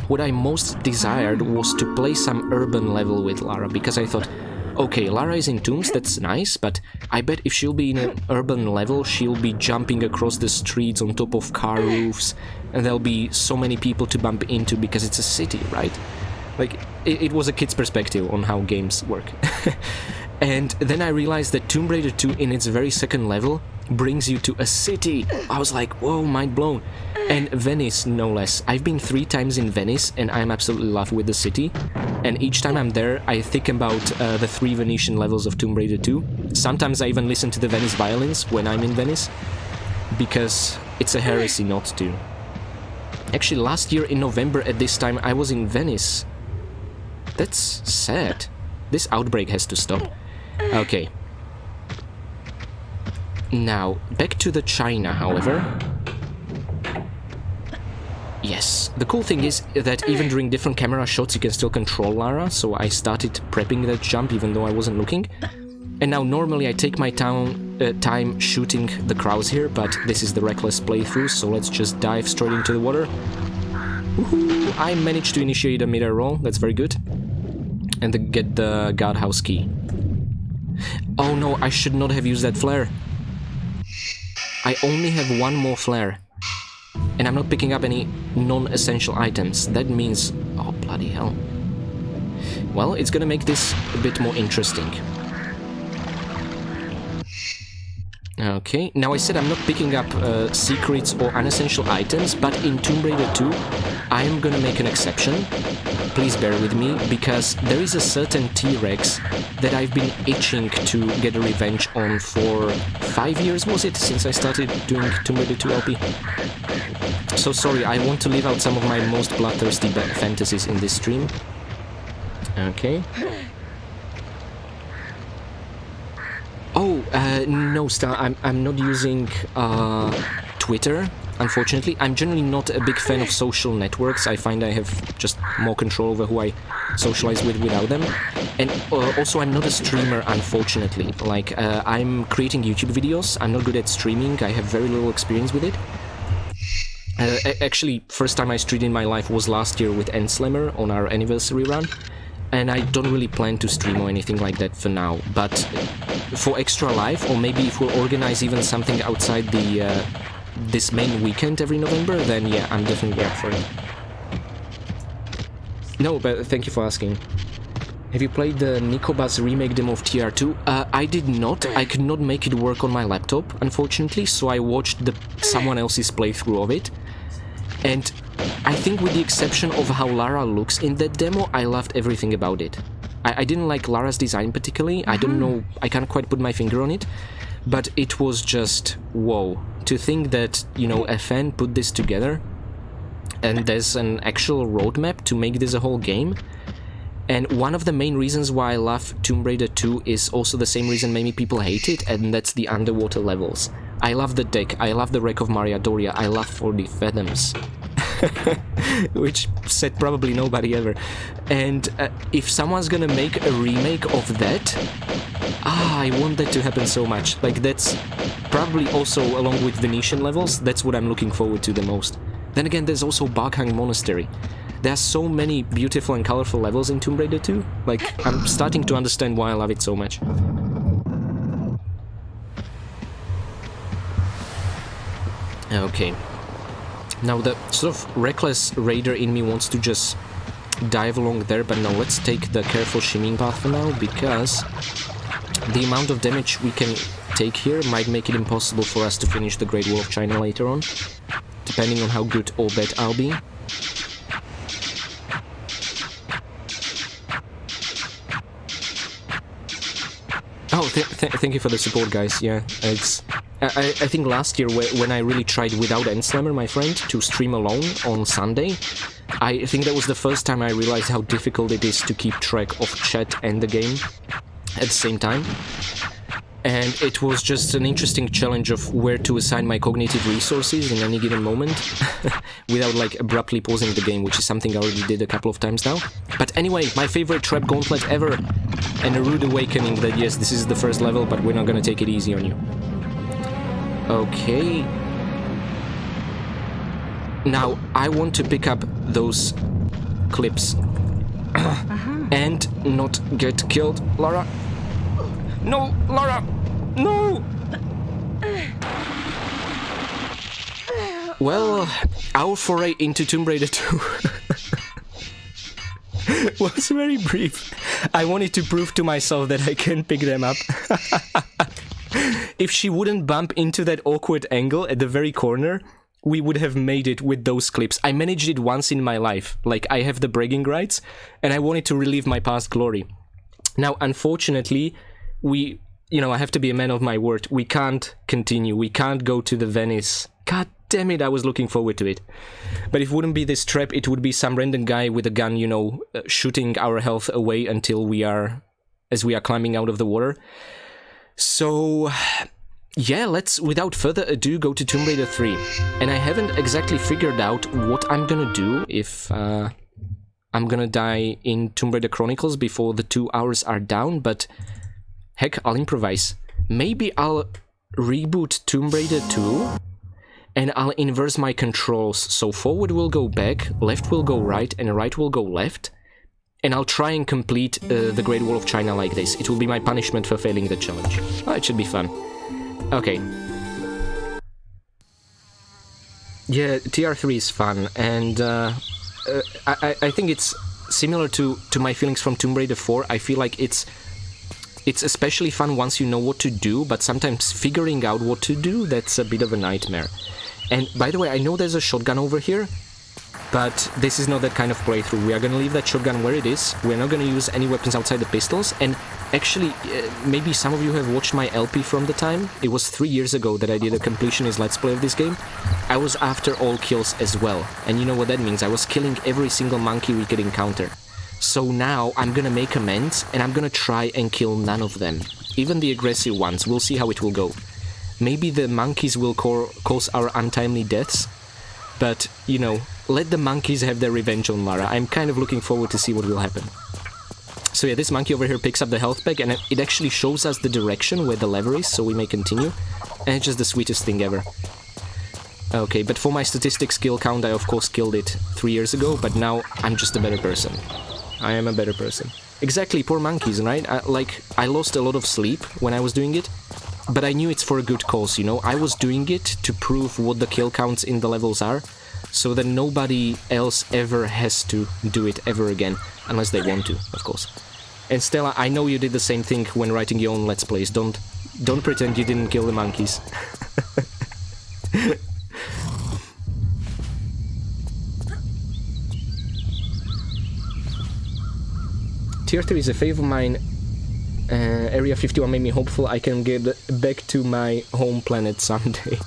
what I most desired was to play some urban level with Lara, because I thought, okay, Lara is in tombs, that's nice, but I bet if she'll be in an urban level, she'll be jumping across the streets on top of car roofs, and there'll be so many people to bump into because it's a city, right? Like, it was a kid's perspective on how games work. And then I realized that Tomb Raider 2 in its very second level brings you to a city. I was like, whoa, mind blown. And Venice, no less. I've been 3 times in Venice and I'm absolutely in love with the city. And each time I'm there, I think about the 3 Venetian levels of Tomb Raider 2. Sometimes I even listen to the Venice violins when I'm in Venice, because it's a heresy not to. Actually, last year in November at this time, I was in Venice. That's sad. This outbreak has to stop. Okay. Now, back to the China, however. Yes, the cool thing is that even during different camera shots you can still control Lara, so I started prepping that jump even though I wasn't looking. And now normally I take my time shooting the crows here, but this is the reckless playthrough, so let's just dive straight into the water. Woohoo! I managed to initiate a mid-air roll, that's very good. And get the guardhouse key. Oh no, I should not have used that flare. I only have one more flare. And I'm not picking up any non-essential items. That means... oh, bloody hell. Well, it's gonna make this a bit more interesting. Okay, now I said I'm not picking up secrets or unessential items, but in Tomb Raider 2, I am gonna make an exception. Please bear with me, because there is a certain T-Rex that I've been itching to get a revenge on for 5 years, was it, since I started doing Tomb Raider 2 LP? So sorry, I want to leave out some of my most bloodthirsty fantasies in this stream. Okay. Oh, no, Star, I'm not using Twitter, unfortunately. I'm generally not a big fan of social networks. I find I have just more control over who I socialize with without them. And also, I'm not a streamer, unfortunately. Like, I'm creating YouTube videos. I'm not good at streaming. I have very little experience with it. Actually, first time I streamed in my life was last year with Endslammer on our anniversary run. And I don't really plan to stream or anything like that for now, but for Extra Life, or maybe if we'll organize even something outside the this main weekend every November, then yeah, I'm definitely up for it. No, but thank you for asking. Have you played the Nikobas remake demo of TR2? I did not. I could not make it work on my laptop, unfortunately, so I watched someone else's playthrough of it. And I think with the exception of how Lara looks in that demo, I loved everything about it. I didn't like Lara's design particularly, I don't know, I can't quite put my finger on it, but it was just, whoa. To think that, you know, a fan put this together, and there's an actual roadmap to make this a whole game. And one of the main reasons why I love Tomb Raider 2 is also the same reason many people hate it, and that's the underwater levels. I love the deck, I love the Wreck of Maria Doria, I love 4D Fathoms. Which said probably nobody ever. And if someone's gonna make a remake of that, I want that to happen so much. Like, that's probably also, along with Venetian levels, that's what I'm looking forward to the most. Then again, there's also Barkhang Monastery. There are so many beautiful and colorful levels in Tomb Raider 2. Like, I'm starting to understand why I love it so much. Okay. Now the sort of reckless raider in me wants to just dive along there, but no, let's take the careful shimmying path for now, because the amount of damage we can take here might make it impossible for us to finish the Great Wall of China later on, depending on how good or bad I'll be. Oh, thank you for the support, guys. Yeah, it's... I think last year when I really tried without Endslammer, my friend, to stream alone on Sunday, I think that was the first time I realized how difficult it is to keep track of chat and the game at the same time. And it was just an interesting challenge of where to assign my cognitive resources in any given moment without like abruptly pausing the game, which is something I already did a couple of times now. But anyway, my favorite trap gauntlet ever, and a rude awakening that yes, this is the first level, but we're not gonna take it easy on you. Okay. Now, I want to pick up those clips and not get killed. Lara? No, Lara! No! Well, our foray into Tomb Raider 2 was very brief. I wanted to prove to myself that I can pick them up. If she wouldn't bump into that awkward angle at the very corner, we would have made it with those clips. I managed it once in my life. Like, I have the bragging rights, and I wanted to relive my past glory. Now, unfortunately, I have to be a man of my word. We can't continue. We can't go to the Venice. God Damn it, I was looking forward to it. But if it wouldn't be this trap, it would be some random guy with a gun, you know, shooting our health away until as we are climbing out of the water. So, yeah, let's, without further ado, go to Tomb Raider 3. And I haven't exactly figured out what I'm gonna do if I'm gonna die in Tomb Raider Chronicles before the 2 hours are down, but heck, I'll improvise. Maybe I'll reboot Tomb Raider 2, and I'll inverse my controls, so forward will go back, left will go right, and right will go left, and I'll try and complete the Great Wall of China like this. It will be my punishment for failing the challenge. Oh, it should be fun. Okay. Yeah, TR3 is fun, and I think it's similar to my feelings from Tomb Raider 4. I feel like it's especially fun once you know what to do, but sometimes figuring out what to do, that's a bit of a nightmare. And by the way, I know there's a shotgun over here, but this is not that kind of playthrough. We are gonna leave that shotgun where it is. We're not gonna use any weapons outside the pistols, and actually, maybe some of you have watched my LP from the time. It was 3 years ago that I did a completionist let's play of this game. I was after all kills as well, and you know what that means. I was killing every single monkey we could encounter. So now I'm gonna make amends, and I'm gonna try and kill none of them. Even the aggressive ones. We'll see how it will go. Maybe the monkeys will cause our untimely deaths, but, you know, let the monkeys have their revenge on Lara. I'm kind of looking forward to see what will happen. So yeah, this monkey over here picks up the health pack, and it actually shows us the direction where the lever is, so we may continue. And it's just the sweetest thing ever. Okay, but for my statistics kill count, I of course killed it 3 years ago, but now I'm just a better person. I am a better person. Exactly, poor monkeys, right? I lost a lot of sleep when I was doing it, but I knew it's for a good cause, you know? I was doing it to prove what the kill counts in the levels are, so that nobody else ever has to do it ever again, unless they want to, of course. And Stella, I know you did the same thing when writing your own Let's Plays. Don't pretend you didn't kill the monkeys. Tier 3 is a fave of mine. Area 51 made me hopeful I can get back to my home planet someday.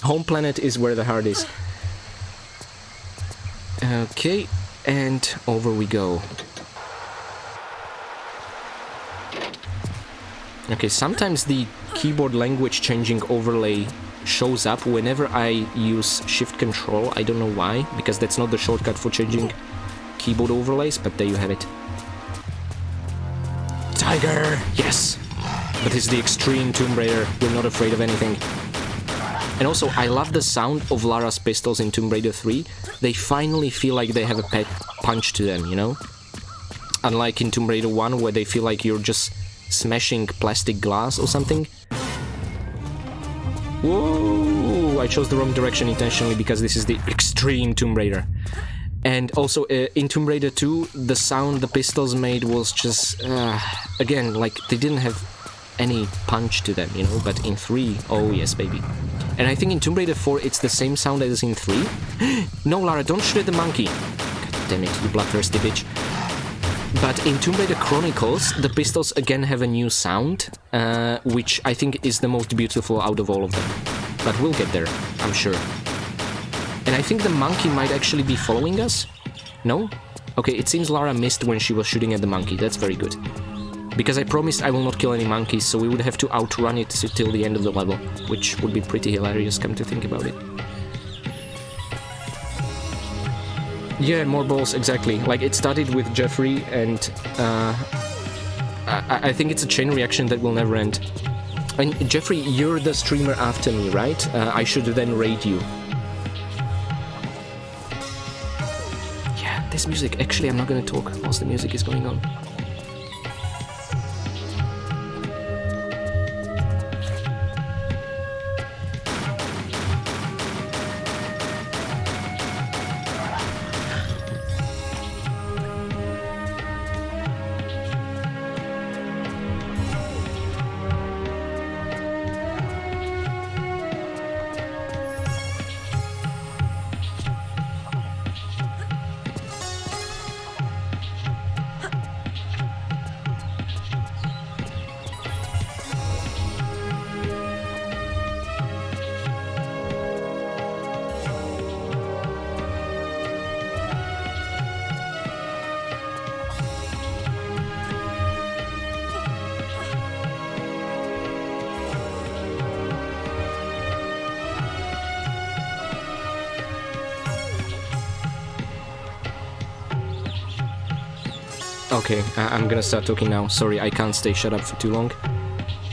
Home planet is where the heart is. Okay, and over we go. Okay, sometimes the keyboard language changing overlay shows up whenever I use shift control. I don't know why, because that's not the shortcut for changing keyboard overlays, but there you have it. Tiger! Yes! But it's the extreme Tomb Raider. We're not afraid of anything. And also, I love the sound of Lara's pistols in Tomb Raider 3. They finally feel like they have a punch to them, you know? Unlike in Tomb Raider 1, where they feel like you're just smashing plastic glass or something. Whoa! I chose the wrong direction intentionally because this is the extreme Tomb Raider. And also, in Tomb Raider 2, the sound the pistols made was just... again, like, they didn't have any punch to them, you know? But in 3, oh yes, baby. And I think in Tomb Raider 4, it's the same sound as in 3. No, Lara, don't shoot at the monkey. God damn it, you bloodthirsty bitch. But in Tomb Raider Chronicles, the pistols again have a new sound, which I think is the most beautiful out of all of them. But we'll get there, I'm sure. And I think the monkey might actually be following us? No? Okay, it seems Lara missed when she was shooting at the monkey. That's very good. Because I promised I will not kill any monkeys, so we would have to outrun it till the end of the level, which would be pretty hilarious, come to think about it. Yeah, more balls, exactly. Like, it started with Jeffrey, and I think it's a chain reaction that will never end. And Jeffrey, you're the streamer after me, right? I should then raid you. This music, actually I'm not gonna talk whilst the music is going on. Okay, I'm gonna start talking now. Sorry, I can't stay shut up for too long.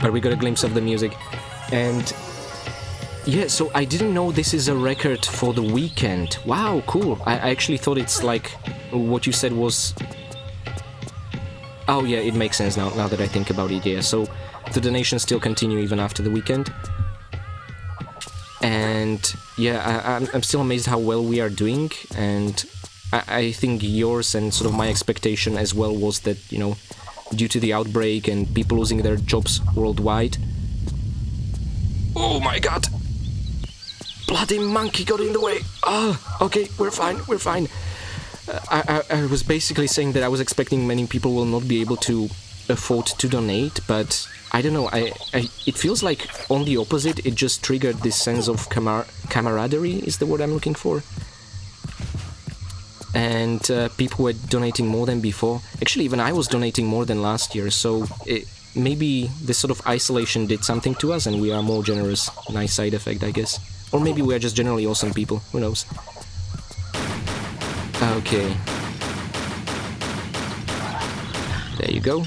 But we got a glimpse of the music. And yeah, so I didn't know this is a record for the weekend. Wow, cool. I actually thought it's like what you said was... Oh yeah, it makes sense now that I think about it, yeah. So the donations still continue even after the weekend. And yeah, I'm still amazed how well we are doing, and I think yours and sort of my expectation as well was that, you know, due to the outbreak and people losing their jobs worldwide... Oh my god! Bloody monkey got in the way! Ah, okay, we're fine. I was basically saying that I was expecting many people will not be able to afford to donate, but I don't know, it feels like on the opposite, it just triggered this sense of camaraderie, is the word I'm looking for. And people were donating more than before. Actually, even I was donating more than last year, so maybe this sort of isolation did something to us and we are more generous. Nice side effect, I guess. Or maybe we are just generally awesome people, who knows. Okay. There you go.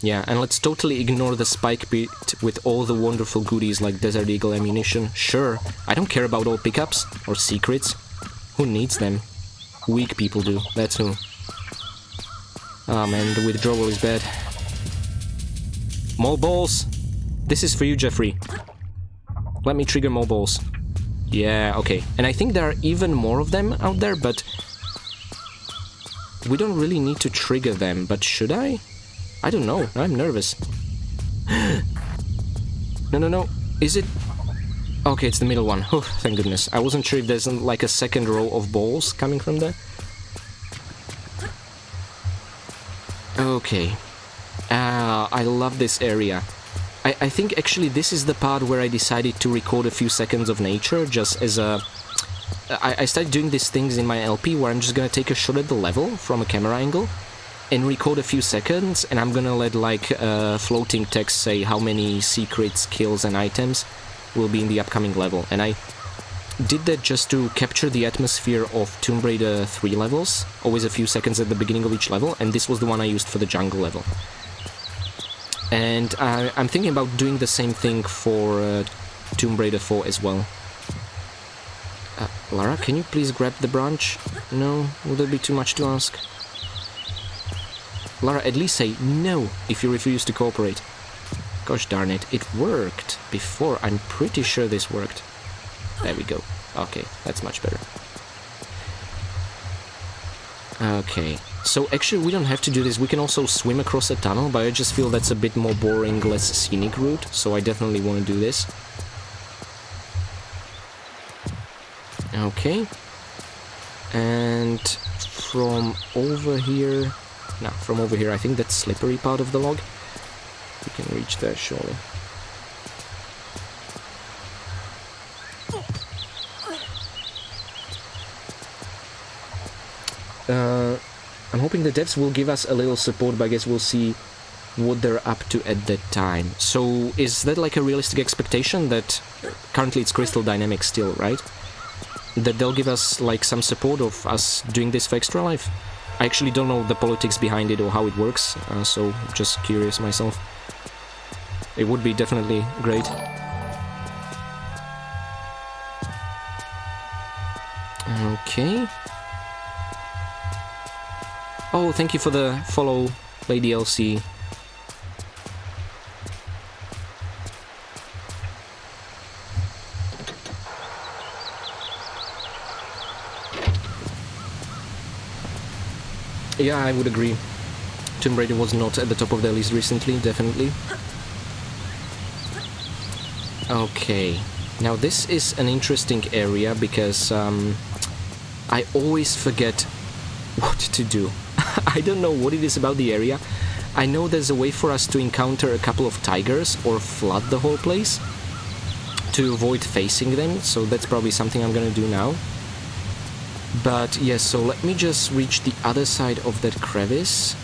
Yeah, and let's totally ignore the spike bit with all the wonderful goodies like Desert Eagle ammunition. Sure, I don't care about all pickups or secrets. Who needs them? Weak people do, that's who. Ah man, the withdrawal is bad. More balls! This is for you, Jeffrey. Let me trigger more balls. Yeah, okay. And I think there are even more of them out there, but... we don't really need to trigger them, but should I? I don't know, I'm nervous. No. Is it... Okay, it's the middle one. Oh, thank goodness. I wasn't sure if there's like a second row of balls coming from there. Okay. I love this area. I think actually this is the part where I decided to record a few seconds of nature just as a... I started doing these things in my LP where I'm just gonna take a shot at the level from a camera angle and record a few seconds, and I'm gonna let like floating text say how many secrets, kills and items will be in the upcoming level. And I did that just to capture the atmosphere of Tomb Raider 3 levels, always a few seconds at the beginning of each level, and this was the one I used for the jungle level. And I'm thinking about doing the same thing for Tomb Raider 4 as well. Lara, can you please grab the branch? No? Would that be too much to ask? Lara, at least say no if you refuse to cooperate. Gosh darn it, it worked before. I'm pretty sure this worked. There we go. Okay, that's much better. Okay, so actually we don't have to do this. We can also swim across a tunnel, but I just feel that's a bit more boring, less scenic route, so I definitely want to do this. Okay. And from over here... No, from over here, I think that's slippery part of the log. We can reach there, surely. I'm hoping the devs will give us a little support, but I guess we'll see what they're up to at that time. So, is that like a realistic expectation that currently it's Crystal Dynamics still, right? That they'll give us like some support of us doing this for Extra Life? I actually don't know the politics behind it or how it works, so just curious myself. It would be definitely great. Okay. Oh, thank you for the follow, Lady LC. Yeah, I would agree. Tomb Raider was not at the top of their list recently, definitely. Okay, now this is an interesting area because I always forget what to do. I don't know what it is about the area. I know there's a way for us to encounter a couple of tigers or flood the whole place to avoid facing them, so that's probably something I'm gonna do now. But yes, so let me just reach the other side of that crevice.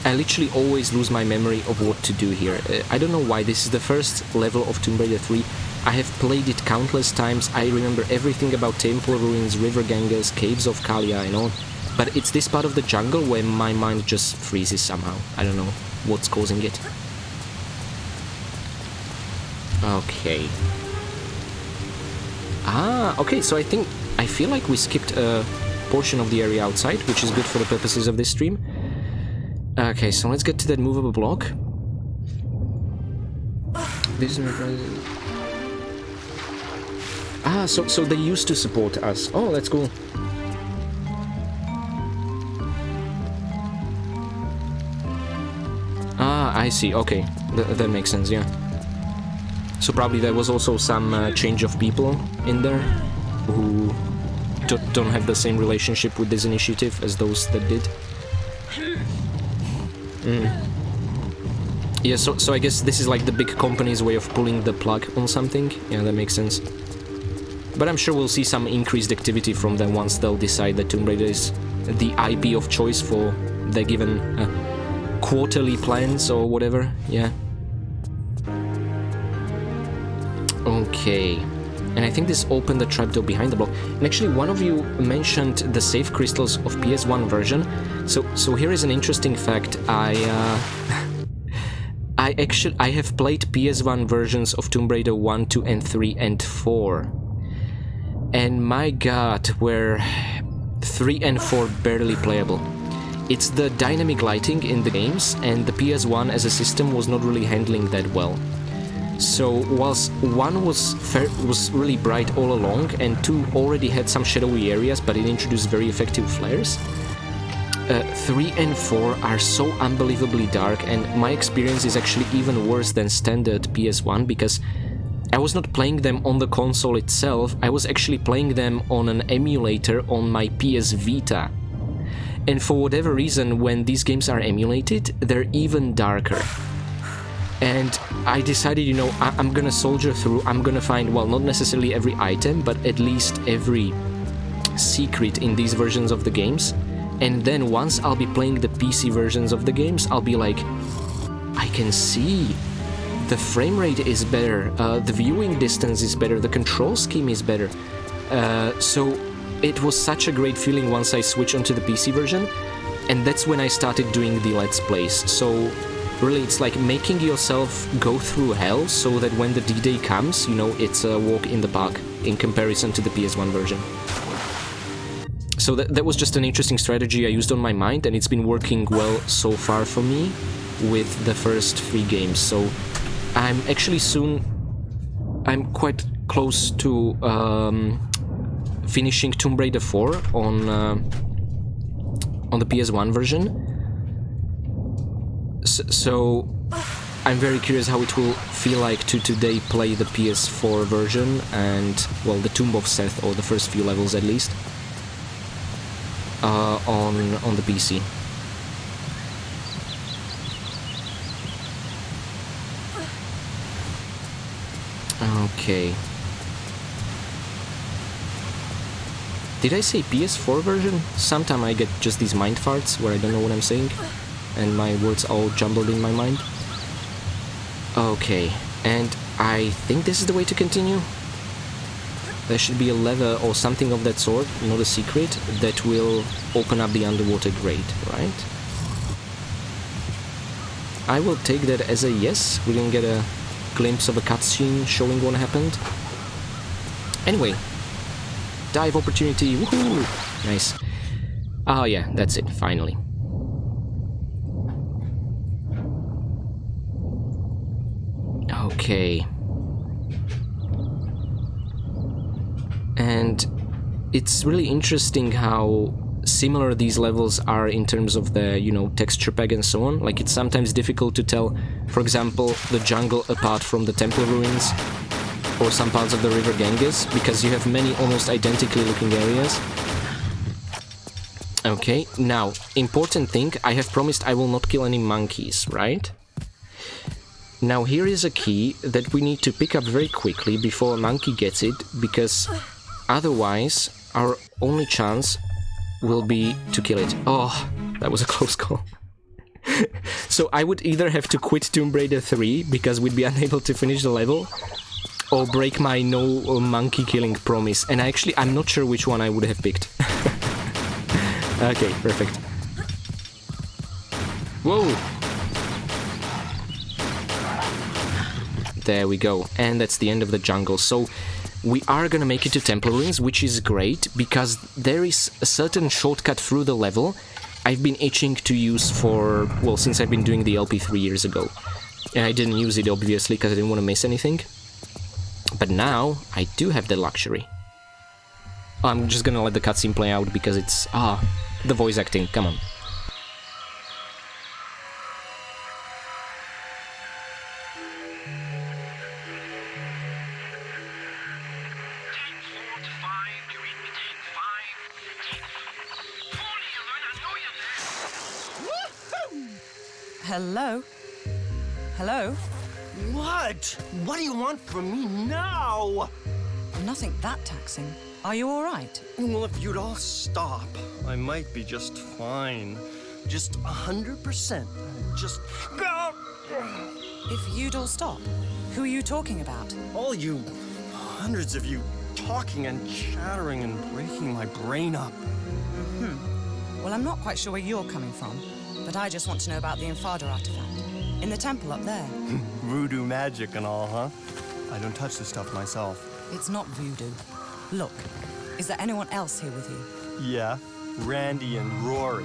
I literally always lose my memory of what to do here. I don't know why. This is the first level of Tomb Raider 3 I have played it countless times. I remember everything about Temple Ruins, River Ganges, Caves of Kalia and all. But it's this part of the jungle where my mind just freezes somehow. I don't know what's causing it. Okay. Ah, okay, so I feel like we skipped a portion of the area outside, which is good for the purposes of this stream. Okay, so let's get to that movable block. This is ah, so they used to support us. Oh, that's cool. Ah, I see. Okay, that makes sense. Yeah. So probably there was also some change of people in there who don't have the same relationship with this initiative as those that did. Yeah, so I guess this is like the big company's way of pulling the plug on something. Yeah, that makes sense. But I'm sure we'll see some increased activity from them once they'll decide that Tomb Raider is the IP of choice for their given quarterly plans or whatever. Yeah. Okay. And I think this opened the trapdoor behind the block. And actually, one of you mentioned the save crystals of PS1 version. So here is an interesting fact. I have played PS1 versions of Tomb Raider 1, 2, and 3, and 4. And my god, were 3 and 4 barely playable. It's the dynamic lighting in the games, and the PS1 as a system was not really handling that well. So whilst 1 was really bright all along, and 2 already had some shadowy areas, but it introduced very effective flares, 3 and 4 are so unbelievably dark, and my experience is actually even worse than standard PS1, because I was not playing them on the console itself, I was actually playing them on an emulator on my PS Vita. And for whatever reason, when these games are emulated, they're even darker. And I decided, you know, I'm gonna soldier through, I'm gonna find, well, not necessarily every item, but at least every secret in these versions of the games. And then once I'll be playing the PC versions of the games, I'll be like, I can see the frame rate is better, the viewing distance is better, the control scheme is better. So it was such a great feeling once I switched onto the PC version, and that's when I started doing the Let's Plays. So really, it's like making yourself go through hell so that when the D-Day comes, you know, it's a walk in the park in comparison to the PS1 version. So that was just an interesting strategy I used on my mind, and it's been working well so far for me with the first 3 games. So I'm actually I'm quite close to finishing Tomb Raider 4 on the PS1 version. So I'm very curious how it will feel like to today play the PS4 version and, well, the Tomb of Seth, or the first few levels at least, on the PC. Okay. Did I say PS4 version? Sometime I get just these mind farts where I don't know what I'm saying, and my words all jumbled in my mind. Okay, and I think this is the way to continue. There should be a lever or something of that sort, not a secret, that will open up the underwater grate, right? I will take that as a yes. We didn't get a glimpse of a cutscene showing what happened. Anyway, dive opportunity, woohoo! Nice. Oh yeah, that's it, finally. Okay. And it's really interesting how similar these levels are in terms of the, you know, texture pack and so on. Like, it's sometimes difficult to tell, for example, the jungle apart from the temple ruins or some parts of the River Ganges, because you have many almost identically looking areas. Okay, now, important thing, I have promised I will not kill any monkeys, right? Now here is a key that we need to pick up very quickly before a monkey gets it, because otherwise our only chance will be to kill it. Oh, that was a close call. So I would either have to quit Tomb Raider 3 because we'd be unable to finish the level, or break my no monkey killing promise. And I'm not sure which one I would have picked. Okay, perfect. Whoa! There we go. And that's the end of the jungle. So we are gonna make it to Temple Ruins, which is great, because there is a certain shortcut through the level I've been itching to use for, well, since I've been doing the LP 3 years ago. And I didn't use it, obviously, because I didn't want to miss anything. But now, I do have the luxury. I'm just gonna let the cutscene play out, because it's... the voice acting, come on. Hello? Hello? What? What do you want from me now? Nothing that taxing. Are you all right? Well, if you'd all stop, I might be just fine. Just 100%. Just go. If you'd all stop, who are you talking about? All you, hundreds of you, talking and chattering and breaking my brain up. Well, I'm not quite sure where you're coming from, but I just want to know about the Infada artifact. In the temple up there. Voodoo magic and all, huh? I don't touch this stuff myself. It's not voodoo. Look, is there anyone else here with you? Yeah, Randy and Rory.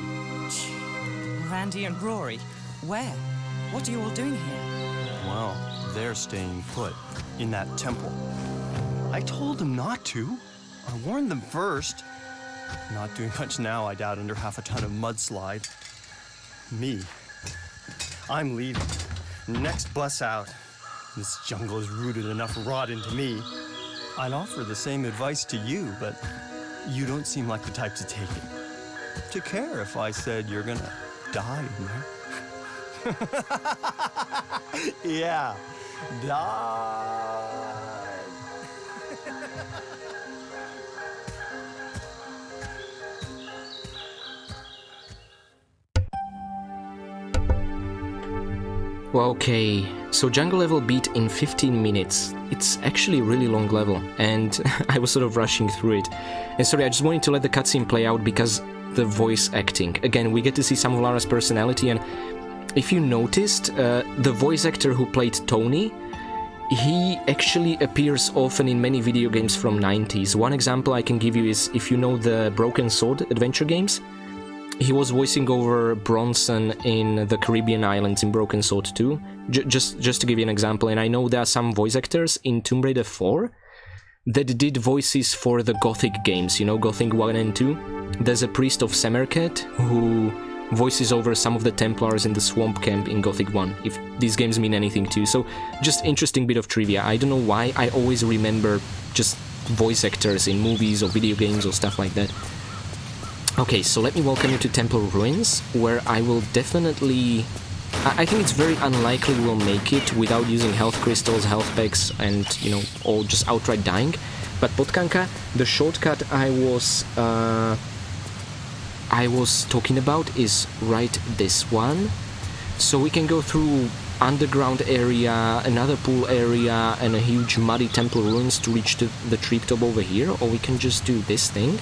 Randy and Rory? Where? What are you all doing here? Well, they're staying put in that temple. I told them not to. I warned them first. Not doing much now, I doubt, under half a ton of mudslide. Me. I'm leaving. Next bus out. This jungle has rooted enough rot into me. I'd offer the same advice to you, but you don't seem like the type to take it. To care if I said you're gonna die in there. Yeah, die. Okay, so jungle level beat in 15 minutes. It's actually a really long level, and I was sort of rushing through it. And sorry, I just wanted to let the cutscene play out because the voice acting. Again, we get to see some of Lara's personality, and if you noticed, the voice actor who played Tony, he actually appears often in many video games from 90s. One example I can give you is if you know the Broken Sword adventure games. He was voicing over Bronson in the Caribbean islands in Broken Sword 2, just to give you an example. And I know there are some voice actors in Tomb Raider 4 that did voices for the Gothic games, you know, Gothic 1 and 2. There's a priest of Samarkand who voices over some of the Templars in the Swamp Camp in Gothic 1, if these games mean anything to you. So, just interesting bit of trivia. I don't know why I always remember just voice actors in movies or video games or stuff like that. Okay, so let me welcome you to Temple Ruins, where I will definitely... I think it's very unlikely we'll make it without using health crystals, health packs, and, you know, or just outright dying. But Potkanka, the shortcut I was talking about is right this one. So we can go through underground area, another pool area, and a huge muddy Temple Ruins to reach the treetop over here, or we can just do this thing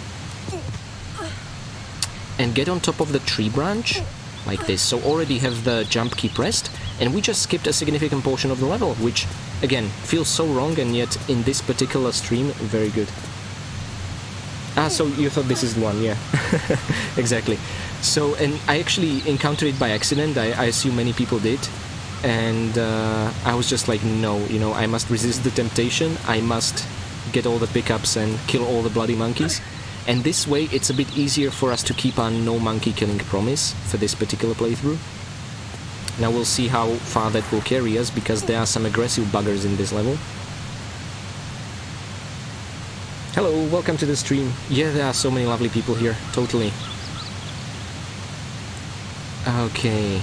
and get on top of the tree branch, like this. So already have the jump key pressed, and we just skipped a significant portion of the level, which, again, feels so wrong, and yet in this particular stream, very good. Ah, so you thought this is the one, yeah. Exactly. So, and I actually encountered it by accident, I assume many people did, and I was just like, no, you know, I must resist the temptation, I must get all the pickups and kill all the bloody monkeys. And this way, it's a bit easier for us to keep our no monkey killing promise for this particular playthrough. Now we'll see how far that will carry us, because there are some aggressive buggers in this level. Hello, welcome to the stream. Yeah, there are so many lovely people here, totally. Okay.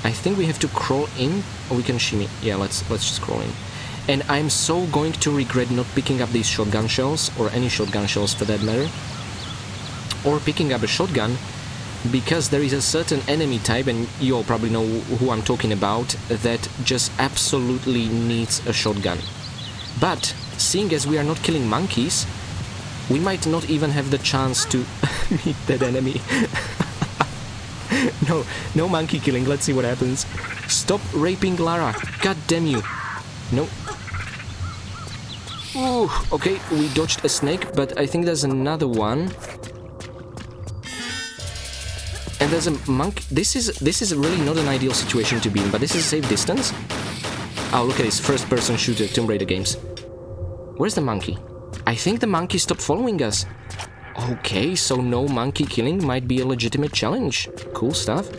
I think we have to crawl in, or we can shimmy. Yeah, let's just crawl in. And I'm so going to regret not picking up these shotgun shells, or any shotgun shells for that matter, or picking up a shotgun, because there is a certain enemy type, and you all probably know who I'm talking about, that just absolutely needs a shotgun. But seeing as we are not killing monkeys, we might not even have the chance to meet that enemy. No monkey killing. Let's see what happens. Stop raping Lara. God damn you. No. Ooh, okay, we dodged a snake, but I think there's another one. And there's a monk. This is really not an ideal situation to be in, but this is a safe distance. Oh, look at this first-person shooter Tomb Raider games. Where's the monkey? I think the monkey stopped following us. Okay, so no monkey killing might be a legitimate challenge. Cool stuff.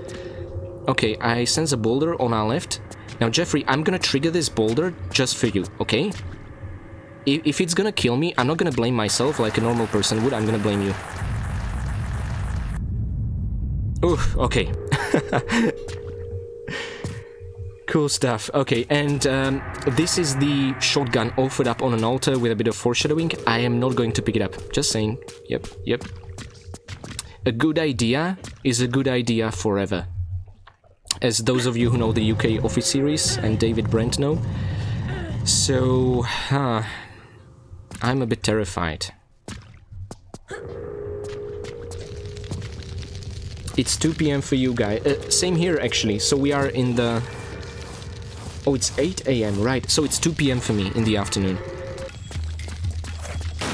Okay, I sense a boulder on our left. Now, Jeffrey, I'm gonna trigger this boulder just for you, okay? If it's gonna kill me, I'm not gonna blame myself like a normal person would. I'm gonna blame you. Oof, okay. Cool stuff. Okay, and this is the shotgun offered up on an altar with a bit of foreshadowing. I am not going to pick it up. Just saying. Yep. A good idea is a good idea forever. As those of you who know the UK Office series and David Brent know. So, I'm a bit terrified. It's 2 PM for you guys. Same here, actually. So we are in the... Oh, it's 8 AM, right. So it's 2 PM for me in the afternoon.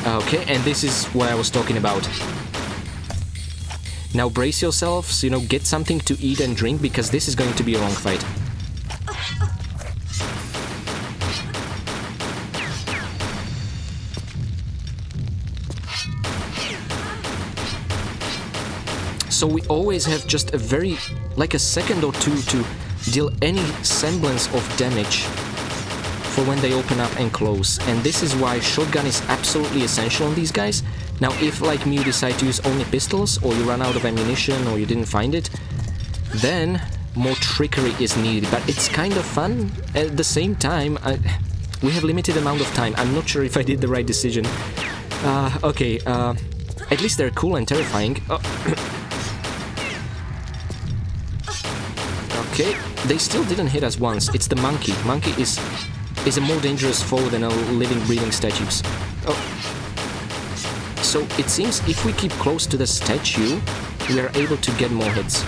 Okay, and this is what I was talking about. Now brace yourselves, get something to eat and drink, because this is going to be a long fight. So we always have just like a second or two to deal any semblance of damage for when they open up and close. And this is why shotgun is absolutely essential on these guys. Now, if like me you decide to use only pistols, or you run out of ammunition, or you didn't find it, then more trickery is needed. But it's kind of fun. At the same time, we have limited amount of time. I'm not sure if I did the right decision. Okay, at least they're cool and terrifying. Okay, they still didn't hit us once. It's the monkey. Monkey is a more dangerous foe than a living, breathing statues. Oh. So it seems if we keep close to the statue, we are able to get more hits.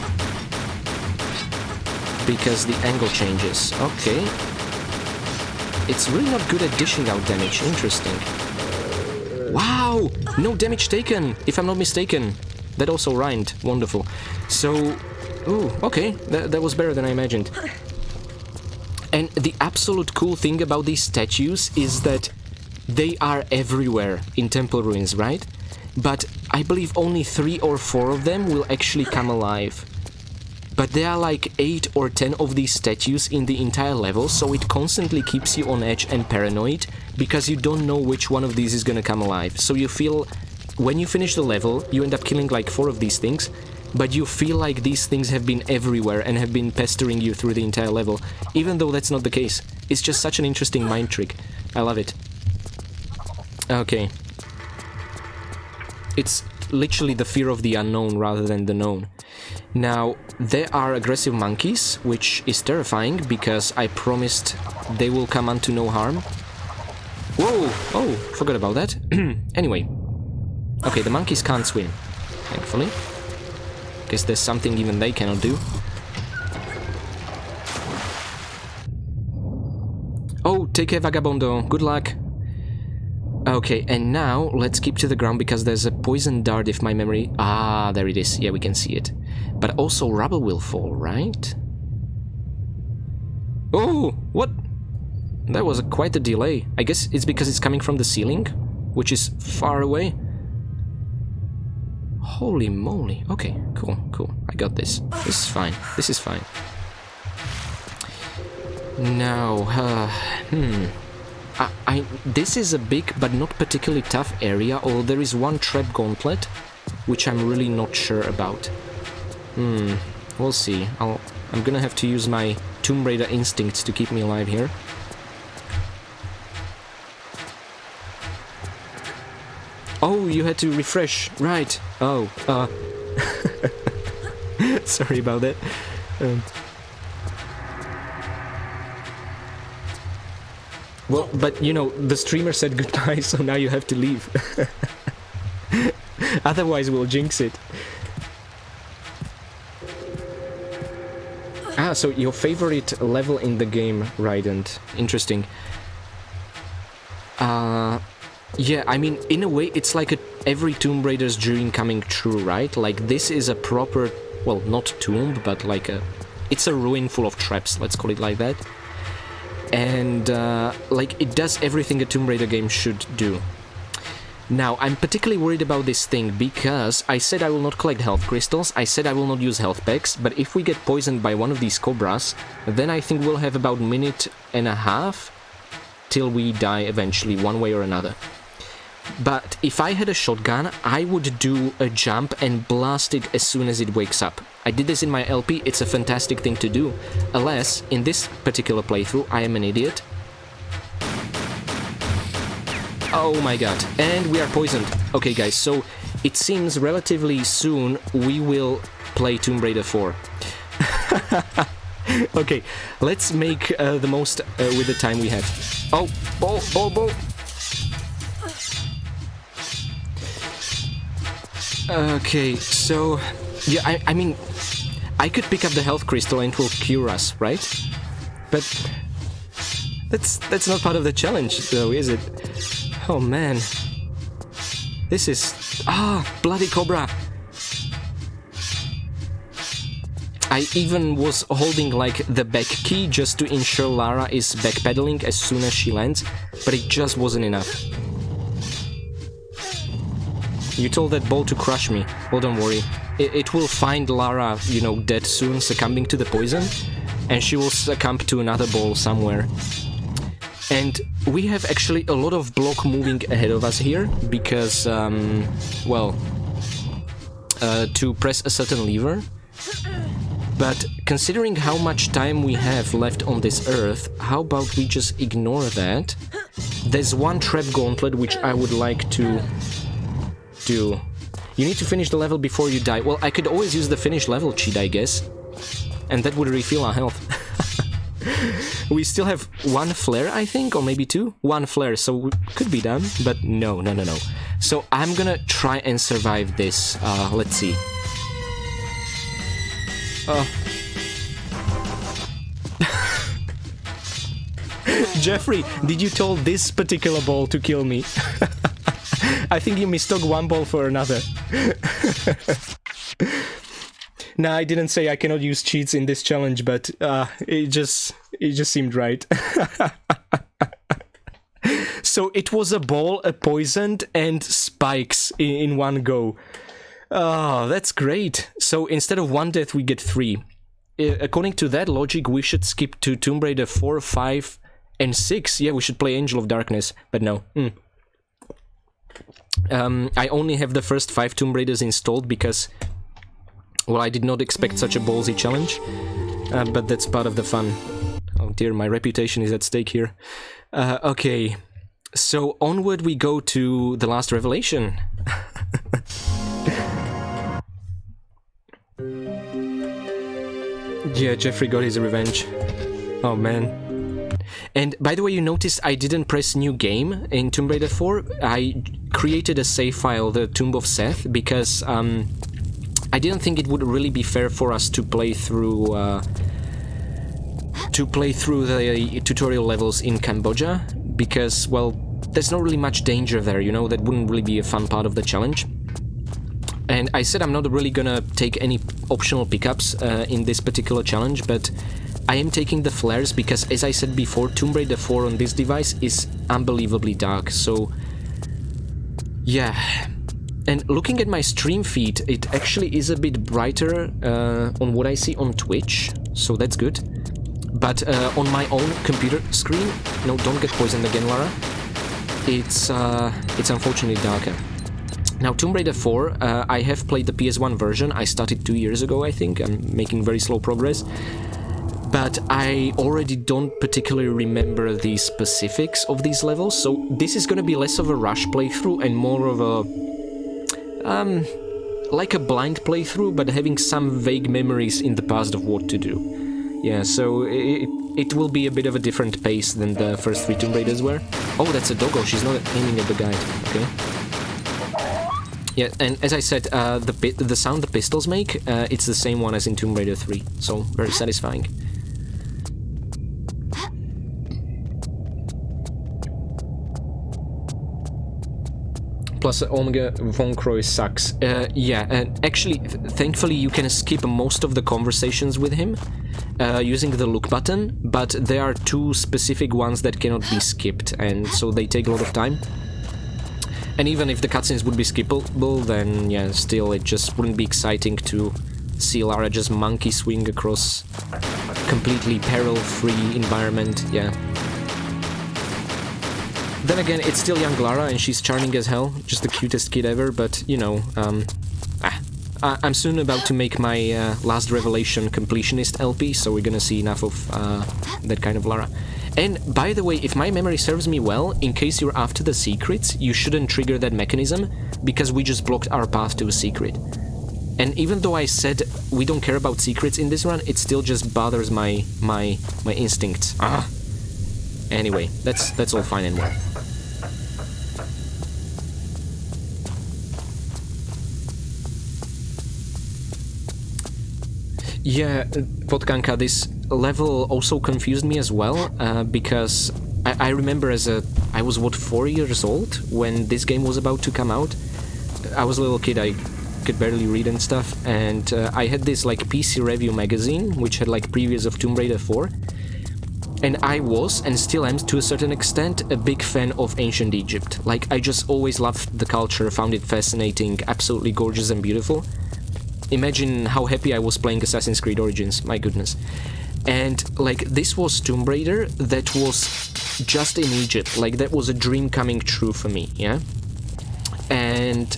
Because the angle changes. Okay. It's really not good at dishing out damage. Interesting. Wow! No damage taken, if I'm not mistaken. That also rhymed. Wonderful. So... Ooh, okay, that was better than I imagined. And the absolute cool thing about these statues is that they are everywhere in Temple Ruins, right? But I believe only 3 or 4 of them will actually come alive. But there are like 8 or 10 of these statues in the entire level, so it constantly keeps you on edge and paranoid, because you don't know which one of these is gonna come alive. So you feel, when you finish the level, you end up killing like 4 of these things, but you feel like these things have been everywhere and have been pestering you through the entire level, even though that's not the case. It's just such an interesting mind trick. I love it. Okay. It's literally the fear of the unknown rather than the known. Now, there are aggressive monkeys, which is terrifying, because I promised they will come unto no harm. Whoa! Oh, forgot about that. Anyway. Okay, the monkeys can't swim, thankfully. Guess there's something even they cannot do. Oh, take care, Vagabondo. Good luck. Okay, and now let's keep to the ground, because there's a poison dart, if my memory... Ah, there it is. Yeah, we can see it. But also rubble will fall, right? Oh, what? That was quite a delay. I guess it's because it's coming from the ceiling, which is far away. Holy moly. Okay, cool. I got this. This is fine. Now, this is a big but not particularly tough area, although there is one trap gauntlet, which I'm really not sure about. We'll see. I'm gonna have to use my Tomb Raider instincts to keep me alive here. Oh, you had to refresh, right. Oh, sorry about that. Well, but you know, the streamer said goodbye, so now you have to leave. Otherwise we'll jinx it. Ah, so your favorite level in the game, Rydant. Interesting. Yeah, I mean, in a way, it's like every Tomb Raider's dream coming true, right? Like, this is a proper, well, not tomb, but like it's a ruin full of traps, let's call it like that. And, like, it does everything a Tomb Raider game should do. Now, I'm particularly worried about this thing because I said I will not collect health crystals, I said I will not use health packs, but if we get poisoned by one of these cobras, then I think we'll have about a minute and a half till we die eventually, one way or another. But if I had a shotgun, I would do a jump and blast it as soon as it wakes up. I did this in my LP, it's a fantastic thing to do. Alas, in this particular playthrough, I am an idiot. Oh my god, and we are poisoned. Okay guys, so it seems relatively soon we will play Tomb Raider 4. Okay, let's make the most with the time we have. Oh, ball. Okay, so yeah, I mean, I could pick up the health crystal and it will cure us, right? But that's not part of the challenge, though, is it? Oh man, this is bloody cobra. I even was holding like the back key just to ensure Lara is backpedaling as soon as she lands, but it just wasn't enough. You told that ball to crush me. Well, don't worry. It will find Lara, you know, dead soon, succumbing to the poison, and she will succumb to another ball somewhere. And we have actually a lot of block moving ahead of us here, because, well, to press a certain lever. But considering how much time we have left on this earth, how about we just ignore that? There's one trap gauntlet which I would like to do. You need to finish the level before you die. Well, I could always use the finish level cheat, I guess. And that would refill our health. We still have one flare, I think, or maybe two? One flare, so could be done, but no. So I'm gonna try and survive this. Let's see. Jeffrey, did you tell this particular ball to kill me? I think you mistook one ball for another. Nah, I didn't say I cannot use cheats in this challenge, but it just seemed right. So it was a ball, a poisoned, and spikes in one go. Oh, that's great. So instead of one death, we get 3. According to that logic, we should skip to Tomb Raider 4, 5, and 6. Yeah, we should play Angel of Darkness, but no. I only have the first 5 Tomb Raiders installed because, well, I did not expect such a ballsy challenge, but that's part of the fun. Oh dear, my reputation is at stake here. Okay, so onward we go to the last revelation. Yeah, Jeffrey got his revenge. Oh man. And by the way, you noticed I didn't press new game in Tomb Raider 4. I created a save file, the Tomb of Seth, because I didn't think it would really be fair for us to play through the tutorial levels in Cambodia, because, well, there's not really much danger there, you know, that wouldn't really be a fun part of the challenge. And I said I'm not really gonna take any optional pickups in this particular challenge, but I am taking the flares because, as I said before, Tomb Raider 4 on this device is unbelievably dark, so yeah. And looking at my stream feed, it actually is a bit brighter on what I see on Twitch, so that's good. But on my own computer screen, no, don't get poisoned again, Lara, it's unfortunately darker. Now, Tomb Raider 4, I have played the PS1 version. I started 2 years ago, I think. I'm making very slow progress. But I already don't particularly remember the specifics of these levels, so this is gonna be less of a rush playthrough and more of a... like a blind playthrough, but having some vague memories in the past of what to do. Yeah, so it will be a bit of a different pace than the first 3 Tomb Raiders were. Oh, that's a doggo. She's not aiming at the guide. Okay. Yeah, and as I said, the sound the pistols make, it's the same one as in Tomb Raider 3, so very satisfying. Plus, Omega Von Croy sucks. Yeah, and actually, thankfully, you can skip most of the conversations with him using the look button, but there are 2 specific ones that cannot be skipped, and so they take a lot of time. And even if the cutscenes would be skippable, then yeah, still it just wouldn't be exciting to see Lara just monkey swing across completely peril-free environment, yeah. Then again, it's still young Lara and she's charming as hell, just the cutest kid ever, but you know, I'm soon about to make my Last Revelation completionist LP, so we're gonna see enough of that kind of Lara. And by the way, if my memory serves me well, in case you're after the secrets, you shouldn't trigger that mechanism, because we just blocked our path to a secret. And even though I said we don't care about secrets in this run, it still just bothers my instincts. Anyway, that's all fine and well. Yeah, Potkanka, this level also confused me as well, because I remember I was, what, 4 years old when this game was about to come out? I was a little kid, I could barely read and stuff, and I had this, like, PC Review magazine, which had, like, previews of Tomb Raider 4, and I was, and still am to a certain extent, a big fan of ancient Egypt. Like, I just always loved the culture, found it fascinating, absolutely gorgeous and beautiful. Imagine how happy I was playing Assassin's Creed Origins, my goodness. And, like, this was Tomb Raider that was just in Egypt, like, that was a dream coming true for me, yeah? And,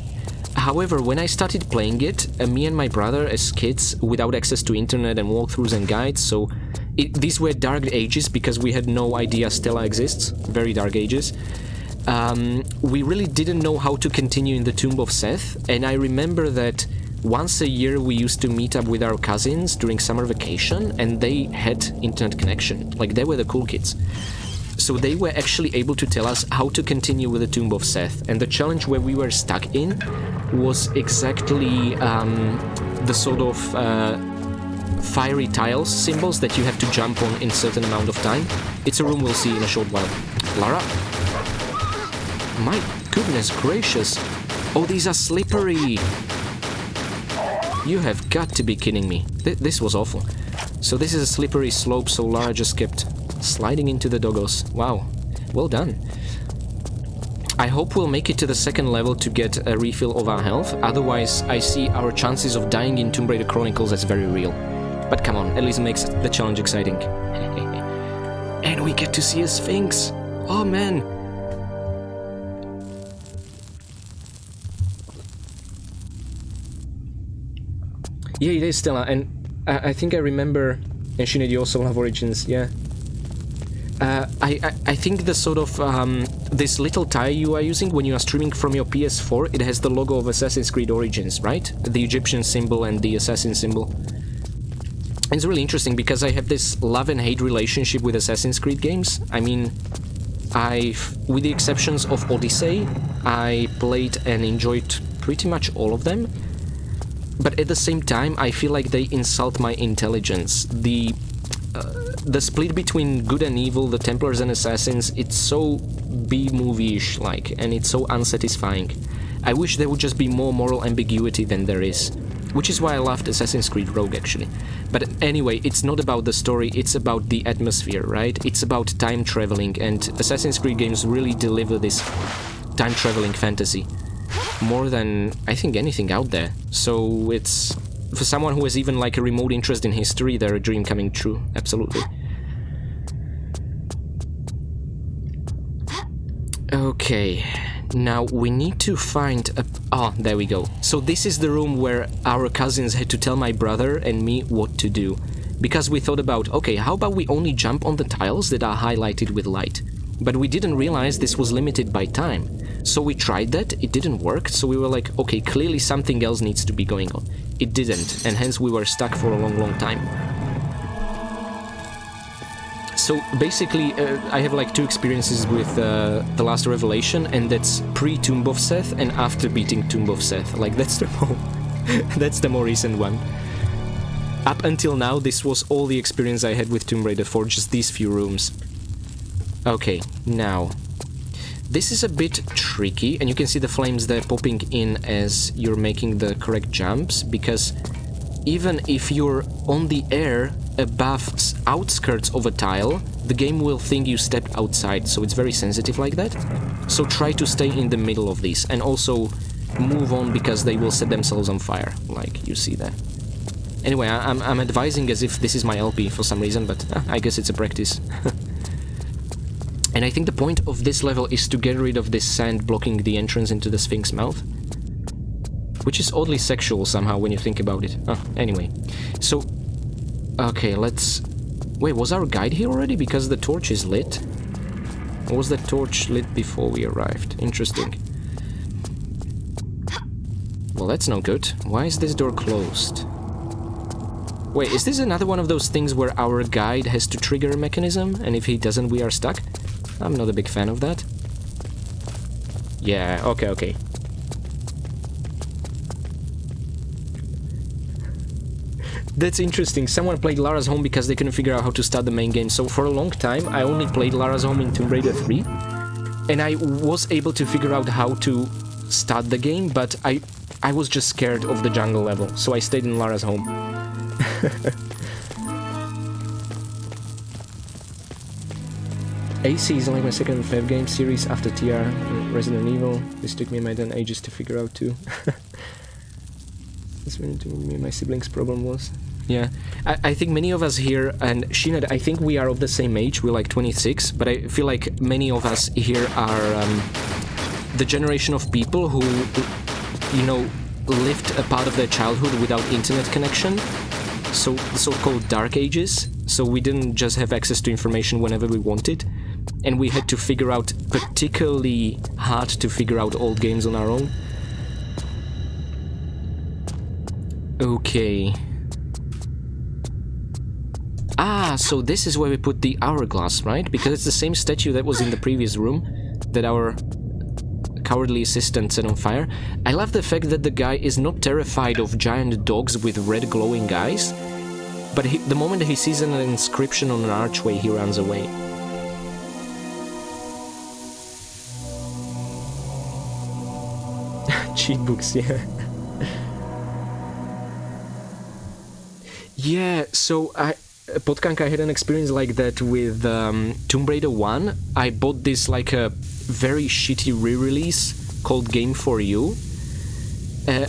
however, when I started playing it, me and my brother, as kids, without access to internet and walkthroughs and guides, so these were dark ages because we had no idea Stella exists, very dark ages. We really didn't know how to continue in the Tomb of Seth, and I remember that once a year we used to meet up with our cousins during summer vacation, and they had internet connection, like they were the cool kids. So they were actually able to tell us how to continue with the Tomb of Seth, and the challenge where we were stuck in was exactly the sort of fiery tiles symbols that you have to jump on in a certain amount of time. It's a room we'll see in a short while. Lara? My goodness gracious! Oh, these are slippery! You have got to be kidding me. This was awful. So this is a slippery slope, so Lara just kept sliding into the doggos. Wow. Well done. I hope we'll make it to the second level to get a refill of our health, otherwise I see our chances of dying in Tomb Raider Chronicles as very real. But come on, at least it makes the challenge exciting. And we get to see a Sphinx! Oh man! Yeah, it is Stella, and I think I remember, and Sinead, you also love Origins, yeah. I think the sort of, this little tile you are using when you are streaming from your PS4, it has the logo of Assassin's Creed Origins, right? The Egyptian symbol and the assassin symbol. It's really interesting because I have this love and hate relationship with Assassin's Creed games. I mean, with the exceptions of Odyssey, I played and enjoyed pretty much all of them. But at the same time, I feel like they insult my intelligence. The split between good and evil, the Templars and Assassins, it's so B-movie-ish like, and it's so unsatisfying. I wish there would just be more moral ambiguity than there is. Which is why I loved Assassin's Creed Rogue, actually. But anyway, it's not about the story, it's about the atmosphere, right? It's about time traveling, and Assassin's Creed games really deliver this time traveling fantasy. More than, I think, anything out there. So it's, for someone who has even like a remote interest in history, they're a dream coming true, absolutely. Okay, now we need to find a... Ah, there we go. So this is the room where our cousins had to tell my brother and me what to do. Because we thought about, okay, how about we only jump on the tiles that are highlighted with light? But we didn't realize this was limited by time. So we tried that, it didn't work, so we were like, okay, clearly something else needs to be going on. It didn't, and hence we were stuck for a long, long time. So basically, I have like 2 experiences with The Last Revelation, and that's pre-Tomb of Seth and after beating Tomb of Seth. Like, that's the more recent one. Up until now, this was all the experience I had with Tomb Raider 4, just these few rooms. Okay, now... This is a bit tricky, and you can see the flames there popping in as you're making the correct jumps, because even if you're on the air above outskirts of a tile, the game will think you stepped outside, so it's very sensitive like that. So try to stay in the middle of these, and also move on because they will set themselves on fire, like you see there. Anyway, I'm advising as if this is my LP for some reason, but I guess it's a practice. And I think the point of this level is to get rid of this sand blocking the entrance into the Sphinx mouth. Which is oddly sexual somehow when you think about it. Anyway. So, okay, let's... Wait, was our guide here already? Because the torch is lit? Or was the torch lit before we arrived? Interesting. Well, that's no good. Why is this door closed? Wait, is this another one of those things where our guide has to trigger a mechanism, and if he doesn't, we are stuck? I'm not a big fan of that. Yeah, okay. That's interesting. Someone played Lara's Home because they couldn't figure out how to start the main game. So for a long time, I only played Lara's Home in Tomb Raider 3. And I was able to figure out how to start the game, but I was just scared of the jungle level. So I stayed in Lara's Home. AC is only my second FEV game series after TR Resident Evil. This took me my then ages to figure out too. That's when me and my siblings' problem was. Yeah, I think many of us here, and Shinad, I think we are of the same age, we're like 26, but I feel like many of us here are the generation of people who, you know, lived a part of their childhood without internet connection. So the so-called dark ages. So we didn't just have access to information whenever we wanted. And we had to figure out, particularly hard to figure out old games on our own. Okay. Ah, so this is where we put the hourglass, right? Because it's the same statue that was in the previous room that our cowardly assistant set on fire. I love the fact that the guy is not terrified of giant dogs with red glowing eyes, but the moment he sees an inscription on an archway, he runs away. Cheat books, yeah. Yeah, so Podkank, I had an experience like that with Tomb Raider 1. I bought this like a very shitty re-release called Game for You.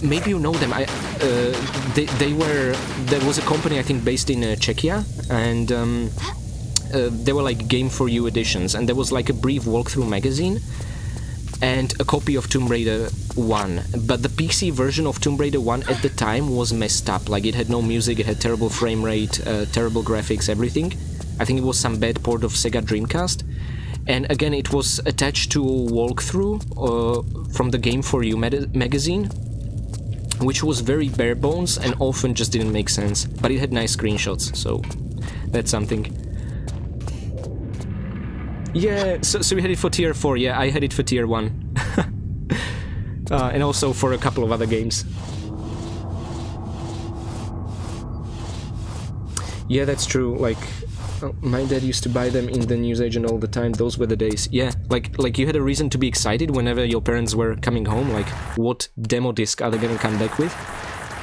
Maybe you know them. There was a company I think based in Czechia, and they were like Game for You editions, and there was like a brief walkthrough magazine and a copy of Tomb Raider 1. But the PC version of Tomb Raider 1 at the time was messed up. Like, it had no music, it had terrible frame rate, terrible graphics, everything. I think it was some bad port of Sega Dreamcast. And again, it was attached to a walkthrough from the Game for You magazine, which was very bare bones and often just didn't make sense. But it had nice screenshots, so that's something. Yeah, so we had it for tier 4, yeah, I had it for tier 1. And also for a couple of other games. Yeah, that's true, like, my dad used to buy them in the newsagent all the time, those were the days. Yeah, like you had a reason to be excited whenever your parents were coming home, like, what demo disc are they gonna come back with?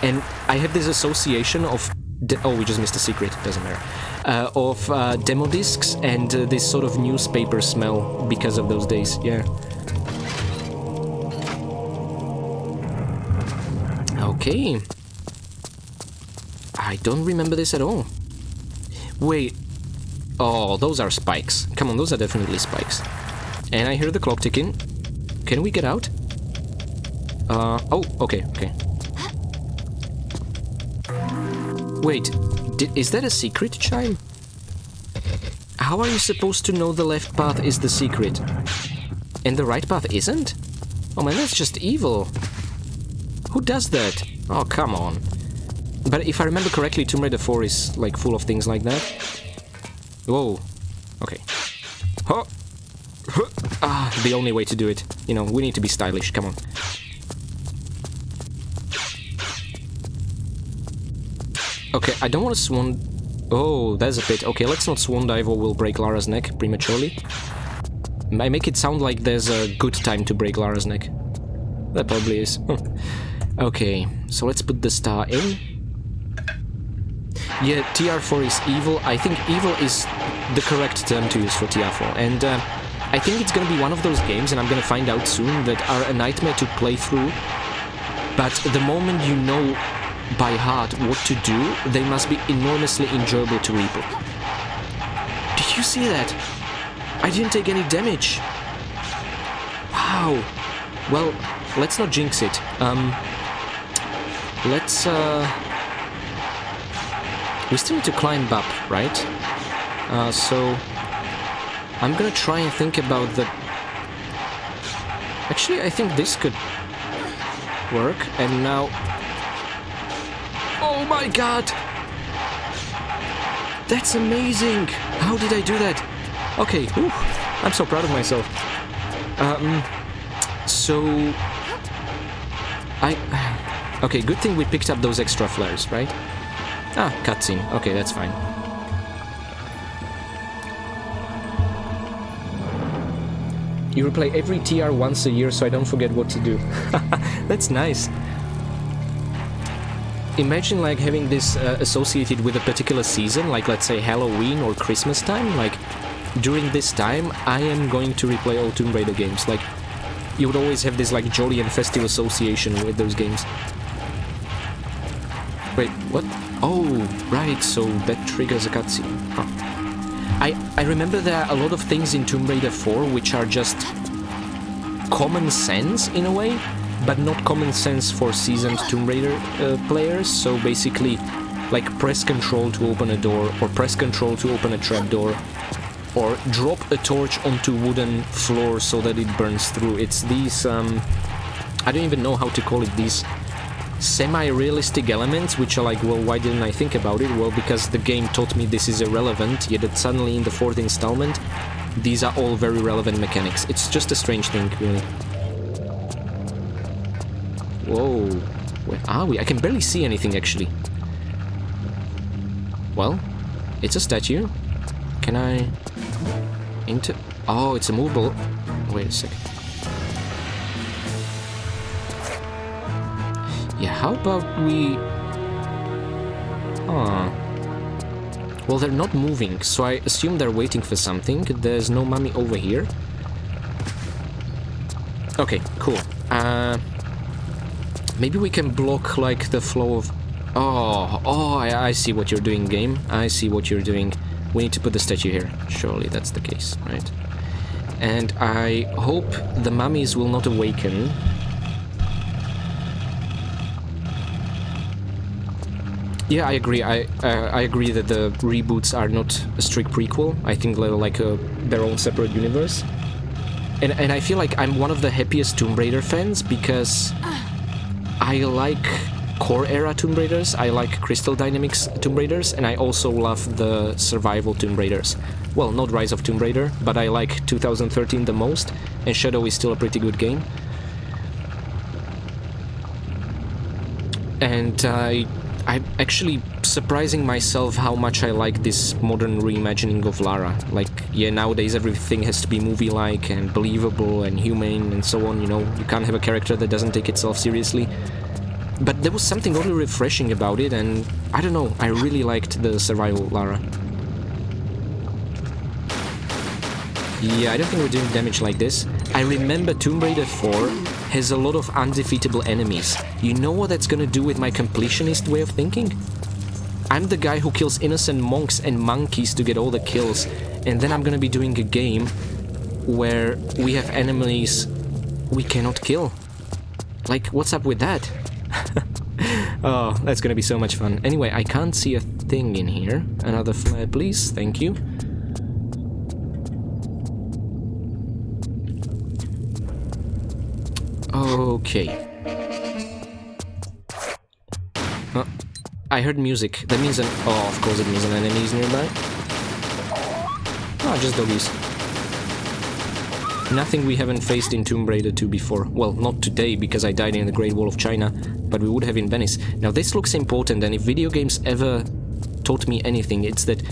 And I had this association of... oh, we just missed a secret, doesn't matter. Of demo discs and this sort of newspaper smell because of those days, yeah. Okay. I don't remember this at all. Wait. Oh, those are spikes. Come on, those are definitely spikes. And I hear the clock ticking. Can we get out? Oh, okay. Wait. Is that a secret chime? How are you supposed to know the left path is the secret? And the right path isn't? Oh man, that's just evil. Who does that? Oh, come on. But if I remember correctly, Tomb Raider 4 is like full of things like that. Whoa. Okay. Huh. Huh. Ah, the only way to do it. You know, we need to be stylish, come on. Okay, I don't want to swan... Oh, there's a bit. Okay, let's not swan dive or we'll break Lara's neck prematurely. I make it sound like there's a good time to break Lara's neck. There probably is. Okay, so let's put the star in. Yeah, TR4 is evil. I think evil is the correct term to use for TR4. And I think it's gonna be one of those games, and I'm gonna find out soon, that are a nightmare to play through. But the moment you know by heart what to do, they must be enormously enjoyable to replay. Did you see that? I didn't take any damage. Wow. Well, let's not jinx it. Let's we still need to climb up, right? So I'm gonna try and think about the... Actually, I think this could work, and now... Oh my god! That's amazing! How did I do that? Okay, whew, I'm so proud of myself. So... Okay, good thing we picked up those extra flares, right? Ah, cutscene. Okay, that's fine. You replay every TR once a year so I don't forget what to do. That's nice. Imagine like having this associated with a particular season, like let's say Halloween or Christmas time. Like, during this time, I am going to replay all Tomb Raider games. Like, you would always have this like jolly and festive association with those games. Wait, what? Oh, right, so that triggers a cutscene. Huh. I remember there are a lot of things in Tomb Raider 4 which are just common sense in a way, but not common sense for seasoned Tomb Raider players. So basically, like press Control to open a door, or press Control to open a trapdoor, or drop a torch onto wooden floor so that it burns through. It's these, I don't even know how to call it, these semi-realistic elements, which are like, well, why didn't I think about it? Well, because the game taught me this is irrelevant, yet that suddenly in the fourth installment, these are all very relevant mechanics. It's just a strange thing, really. Whoa, where are we? I can barely see anything, actually. Well, it's a statue. Can I... Oh, it's a movable... Wait a second. Yeah, how about we... Well, they're not moving, so I assume they're waiting for something. There's no mummy over here. Okay, cool. Maybe we can block, like, the flow of... Oh, I see what you're doing, game. I see what you're doing. We need to put the statue here. Surely that's the case, right? And I hope the mummies will not awaken. Yeah, I agree. I agree that the reboots are not a strict prequel. I think they're like their own separate universe. And I feel like I'm one of the happiest Tomb Raider fans because I like core era Tomb Raiders, I like Crystal Dynamics Tomb Raiders, and I also love the survival Tomb Raiders. Well, not Rise of Tomb Raider, but I like 2013 the most, and Shadow is still a pretty good game. And I'm actually surprising myself how much I like this modern reimagining of Lara. Like, yeah, nowadays everything has to be movie-like and believable and humane and so on, you know. You can't have a character that doesn't take itself seriously. But there was something really refreshing about it, and I don't know, I really liked the survival Lara. Yeah, I don't think we're doing damage like this. I remember Tomb Raider 4 has a lot of undefeatable enemies. You know what that's gonna do with my completionist way of thinking? I'm the guy who kills innocent monks and monkeys to get all the kills, and then I'm gonna be doing a game where we have enemies we cannot kill. Like, what's up with that? Oh, that's gonna be so much fun. Anyway, I can't see a thing in here. Another flare, please. Thank you. Okay. Oh, I heard music. That means an... Oh, of course it means an enemy is nearby. Ah, just doggies. Nothing we haven't faced in Tomb Raider 2 before. Well, not today, because I died in the Great Wall of China, but we would have in Venice. Now, this looks important, and if video games ever taught me anything, it's that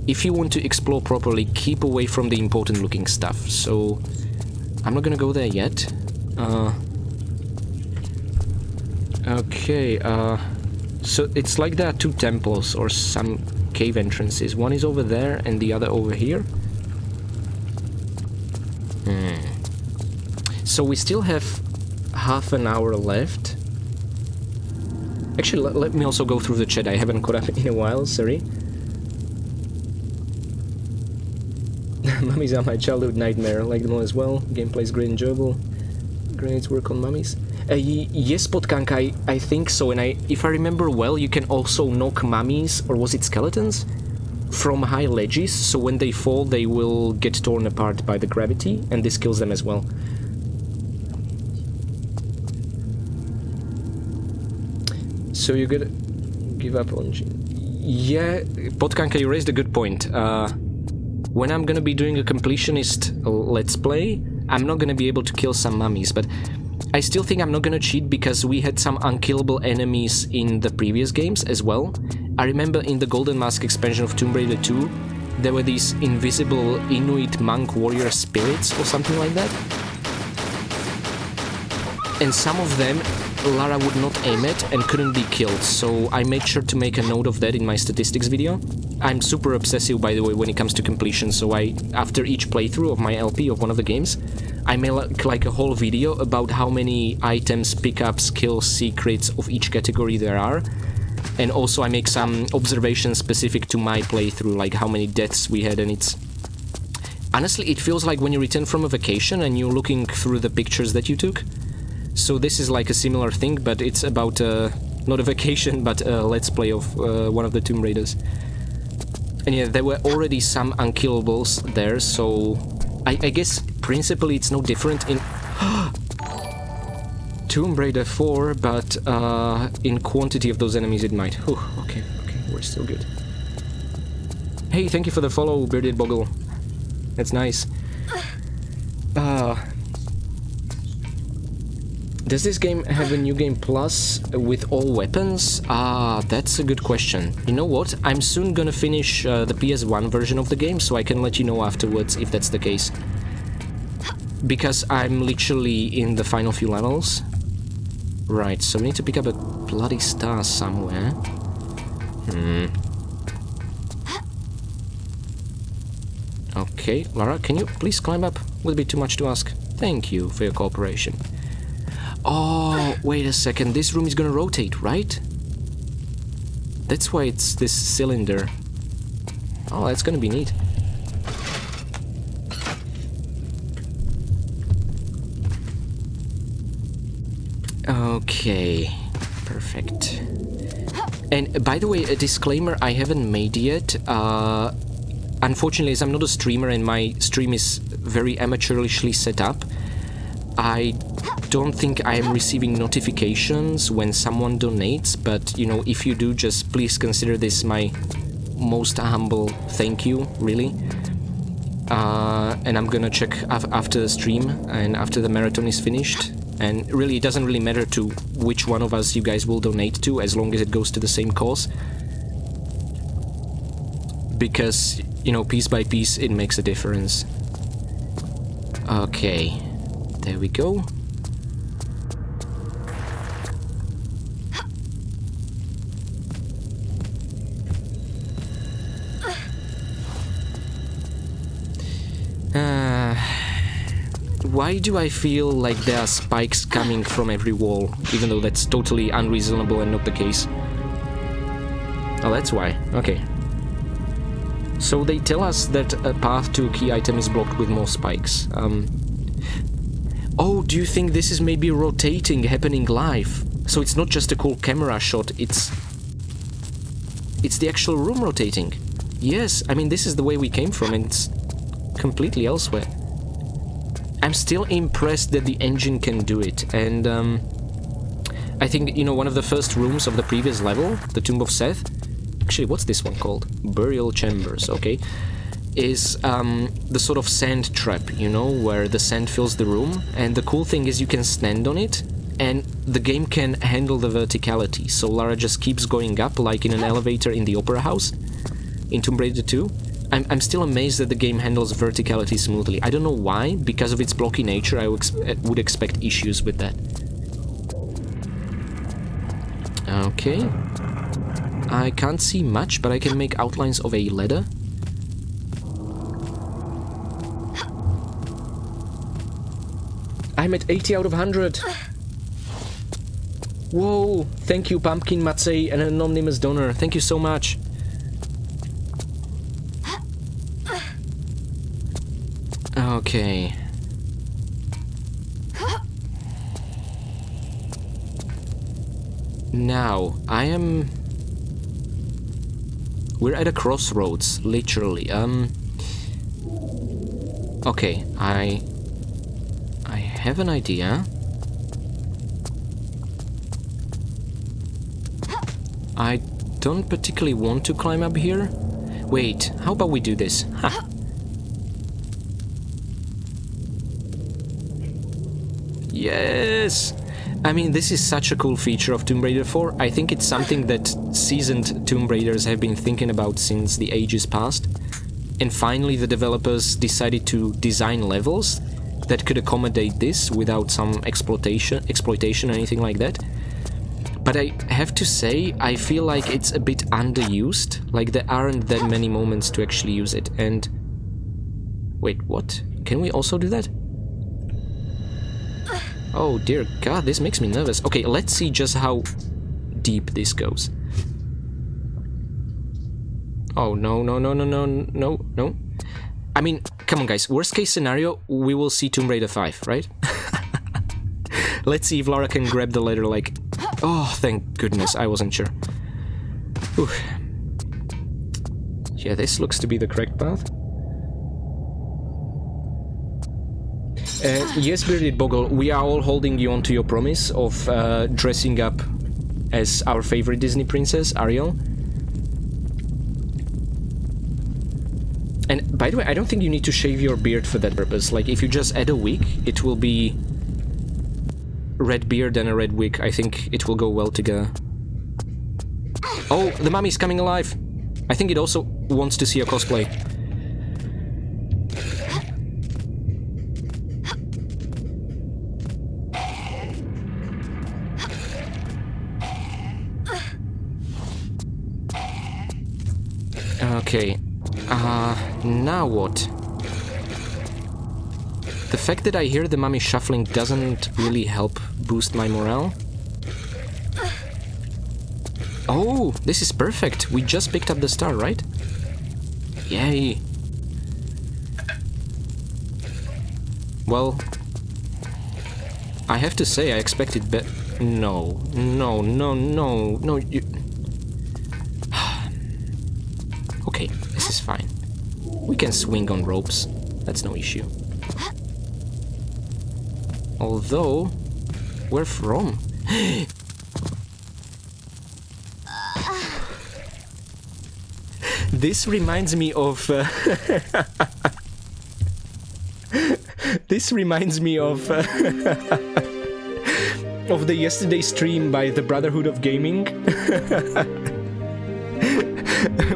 if you want to explore properly, keep away from the important-looking stuff. So, I'm not gonna go there yet. Okay, so it's like there are two temples or some cave entrances. One is over there and the other over here. So we still have half an hour left. Actually, let me also go through the chat. I haven't caught up in a while, sorry. Mummies are my childhood nightmare. I like them all as well. Gameplay is great and enjoyable. Grenades work on mummies. Yes, Potkanka, I think so. And if I remember well, you can also knock mummies, or was it skeletons, from high ledges. So when they fall, they will get torn apart by the gravity, and this kills them as well. So you gotta give up on... Yeah, Potkanka, you raised a good point. When I'm gonna be doing a completionist let's play, I'm not gonna be able to kill some mummies, but I still think I'm not gonna cheat because we had some unkillable enemies in the previous games as well. I remember in the Golden Mask expansion of Tomb Raider 2, there were these invisible Inuit monk warrior spirits or something like that. And some of them Lara would not aim at and couldn't be killed, so I made sure to make a note of that in my statistics video. I'm super obsessive, by the way, when it comes to completion, so after each playthrough of my LP of one of the games, I make like a whole video about how many items, pickups, kills, secrets of each category there are. And also I make some observations specific to my playthrough, like how many deaths we had, and it's... Honestly, it feels like when you return from a vacation and you're looking through the pictures that you took. So this is like a similar thing, but it's about, not a vacation, but a let's play of one of the Tomb Raiders. And yeah, there were already some unkillables there, so I guess principally it's no different in Tomb Raider 4, but in quantity of those enemies it might. Whew, okay, we're still good. Hey, thank you for the follow, Bearded Boggle. That's nice. Does this game have a New Game Plus with all weapons? That's a good question. You know what? I'm soon gonna finish the PS1 version of the game, so I can let you know afterwards if that's the case. Because I'm literally in the final few levels. Right, so we need to pick up a bloody star somewhere. Okay, Lara, can you please climb up? Would be too much to ask. Thank you for your cooperation. Oh, wait a second, this room is gonna rotate, right? That's why it's this cylinder. Oh, that's gonna be neat. Okay, perfect. And by the way, a disclaimer I haven't made yet. Unfortunately, as I'm not a streamer and my stream is very amateurishly set up, I don't think I am receiving notifications when someone donates, but you know, if you do, just please consider this my most humble thank you, really. And I'm gonna check after the stream and after the marathon is finished. And really, it doesn't really matter to which one of us you guys will donate to, as long as it goes to the same cause. Because, you know, piece by piece, it makes a difference. Okay, there we go. Why do I feel like there are spikes coming from every wall, even though that's totally unreasonable and not the case? Oh, that's why. Okay. So they tell us that a path to a key item is blocked with more spikes. Oh, do you think this is maybe rotating, happening live? So it's not just a cool camera shot, it's the actual room rotating. Yes, I mean, this is the way we came from, and it's completely elsewhere. I'm still impressed that the engine can do it, and I think, you know, one of the first rooms of the previous level, the Tomb of Seth, actually, what's this one called? Burial Chambers, okay. is the sort of sand trap, you know, where the sand fills the room, and the cool thing is you can stand on it, and the game can handle the verticality, so Lara just keeps going up like in an elevator in the Opera House in Tomb Raider 2. I'm still amazed that the game handles verticality smoothly. I don't know why, because of its blocky nature I would expect issues with that. Okay. I can't see much, but I can make outlines of a ladder. I'm at 80 out of 100. Whoa, thank you Pumpkin Matsei, an anonymous donor. Thank you so much. Okay. Now, we're at a crossroads, literally. Okay, I have an idea. I don't particularly want to climb up here. Wait, how about we do this? Ha! Yes! I mean, this is such a cool feature of Tomb Raider 4. I think it's something that seasoned Tomb Raiders have been thinking about since the ages past. And finally the developers decided to design levels that could accommodate this without some exploitation or anything like that. But I have to say, I feel like it's a bit underused. Like, there aren't that many moments to actually use it. And... wait, what? Can we also do that? Oh dear god, this makes me nervous. Okay, let's see just how deep this goes. Oh, no, no, no, no, no, no, no. I mean, come on guys, worst case scenario, we will see Tomb Raider 5, right? Let's see if Lara can grab the ladder like... oh, thank goodness, I wasn't sure. Whew. Yeah, this looks to be the correct path. Yes, Bearded Boggle, we are all holding you onto your promise of dressing up as our favorite Disney princess, Ariel. And by the way, I don't think you need to shave your beard for that purpose. Like, if you just add a wig, it will be red beard and a red wig. I think it will go well together. Oh, the mummy's coming alive. I think it also wants to see a cosplay. Okay, now what? The fact that I hear the mummy shuffling doesn't really help boost my morale. Oh, this is perfect. We just picked up the star, right? Yay. Well, I have to say I expected better. No, no, no, no, no, you... Okay, this is fine. We can swing on ropes. That's no issue. Although, where from? This reminds me of... this reminds me of... of the yesterday stream by the Brotherhood of Gaming.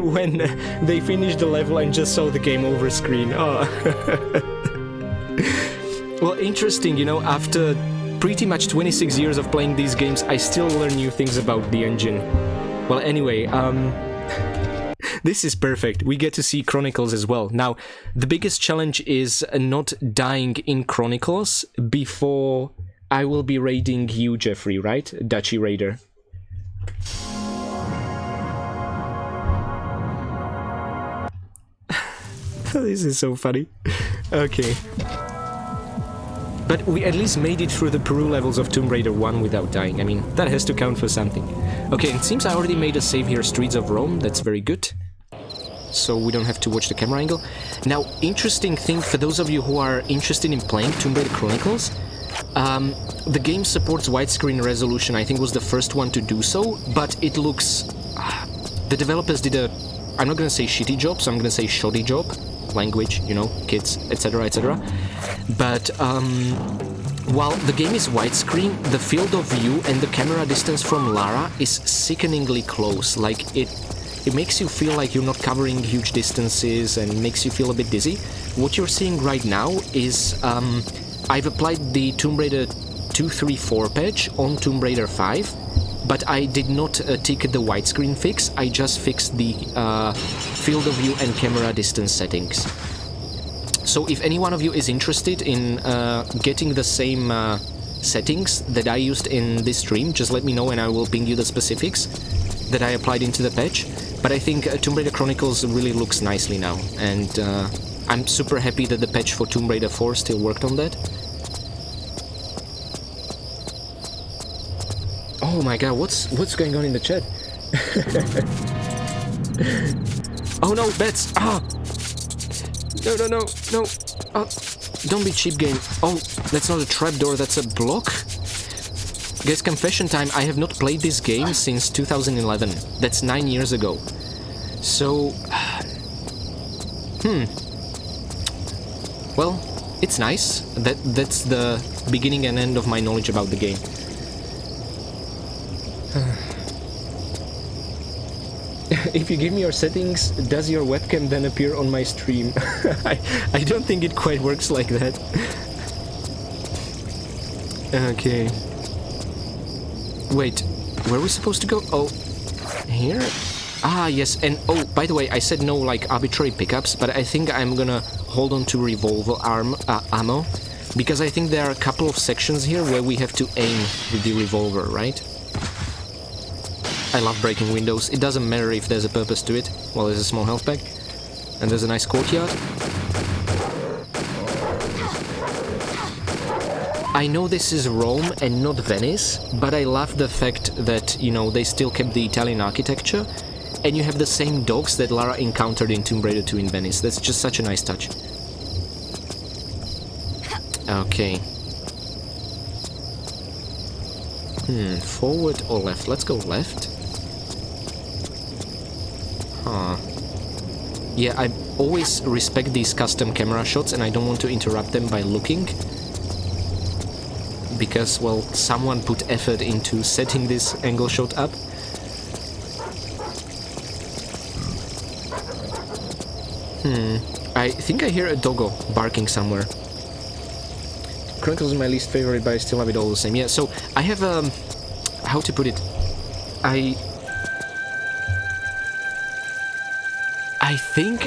When they finished the level and just saw the game over screen. Oh. Well, interesting, you know, after pretty much 26 years of playing these games, I still learn new things about the engine. Well, anyway, this is perfect. We get to see Chronicles as well. Now, the biggest challenge is not dying in Chronicles before I will be raiding you, Jeffrey, right? Duchy Raider. This is so funny. Okay. But we at least made it through the Peru levels of Tomb Raider 1 without dying. I mean, that has to count for something. Okay, it seems I already made a save here, Streets of Rome. That's very good. So we don't have to watch the camera angle. Now, interesting thing for those of you who are interested in playing Tomb Raider Chronicles, the game supports widescreen resolution. I think was the first one to do so, but it looks... the developers did a... I'm not gonna say shitty job, so I'm gonna say shoddy job language, you know, kids, etc., etc. But while the game is widescreen, the field of view and the camera distance from Lara is sickeningly close. Like, it makes you feel like you're not covering huge distances and makes you feel a bit dizzy. What you're seeing right now is I've applied the Tomb Raider 234 patch on Tomb Raider 5, but I did not tick the widescreen fix. I just fixed the field of view and camera distance settings. So if any one of you is interested in getting the same settings that I used in this stream, just let me know and I will ping you the specifics that I applied into the patch. But I think Tomb Raider Chronicles really looks nicely now, and I'm super happy that the patch for Tomb Raider 4 still worked on that. Oh my god, what's going on in the chat? Oh no, bets! Ah! No. Oh, don't be cheap, game. Oh, that's not a trapdoor, that's a block? Guys, confession time, I have not played this game since 2011. That's 9 years ago. So... Well, it's nice. That's the beginning and end of my knowledge about the game. If you give me your settings, does your webcam then appear on my stream? I don't think it quite works like that. Okay. Wait, where are we supposed to go? Oh, here? Ah, yes, and oh, by the way, I said no, like, arbitrary pickups, but I think I'm gonna hold on to revolver ammo, because I think there are a couple of sections here where we have to aim with the revolver, right? I love breaking windows. It doesn't matter if there's a purpose to it. Well, there's a small health pack, and there's a nice courtyard. I know this is Rome and not Venice, but I love the fact that, you know, they still kept the Italian architecture, and you have the same dogs that Lara encountered in Tomb Raider 2 in Venice. That's just such a nice touch. Okay. Forward or left? Let's go left. Huh. Yeah, I always respect these custom camera shots and I don't want to interrupt them by looking. Because, well, someone put effort into setting this angle shot up. I think I hear a doggo barking somewhere. Chronicles is my least favorite, but I still love it all the same. Yeah, so I have how to put it? I think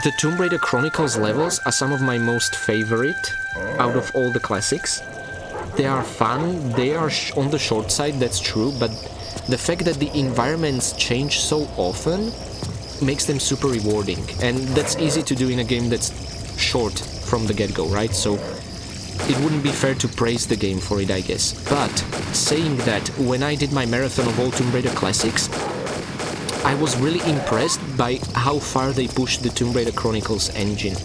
the Tomb Raider Chronicles levels are some of my most favorite out of all the classics. They are fun, they are on the short side, that's true, but the fact that the environments change so often makes them super rewarding, and that's easy to do in a game that's short from the get-go, right? So it wouldn't be fair to praise the game for it, I guess. But saying that, when I did my marathon of all Tomb Raider classics, I was really impressed by how far they pushed the Tomb Raider Chronicles engine.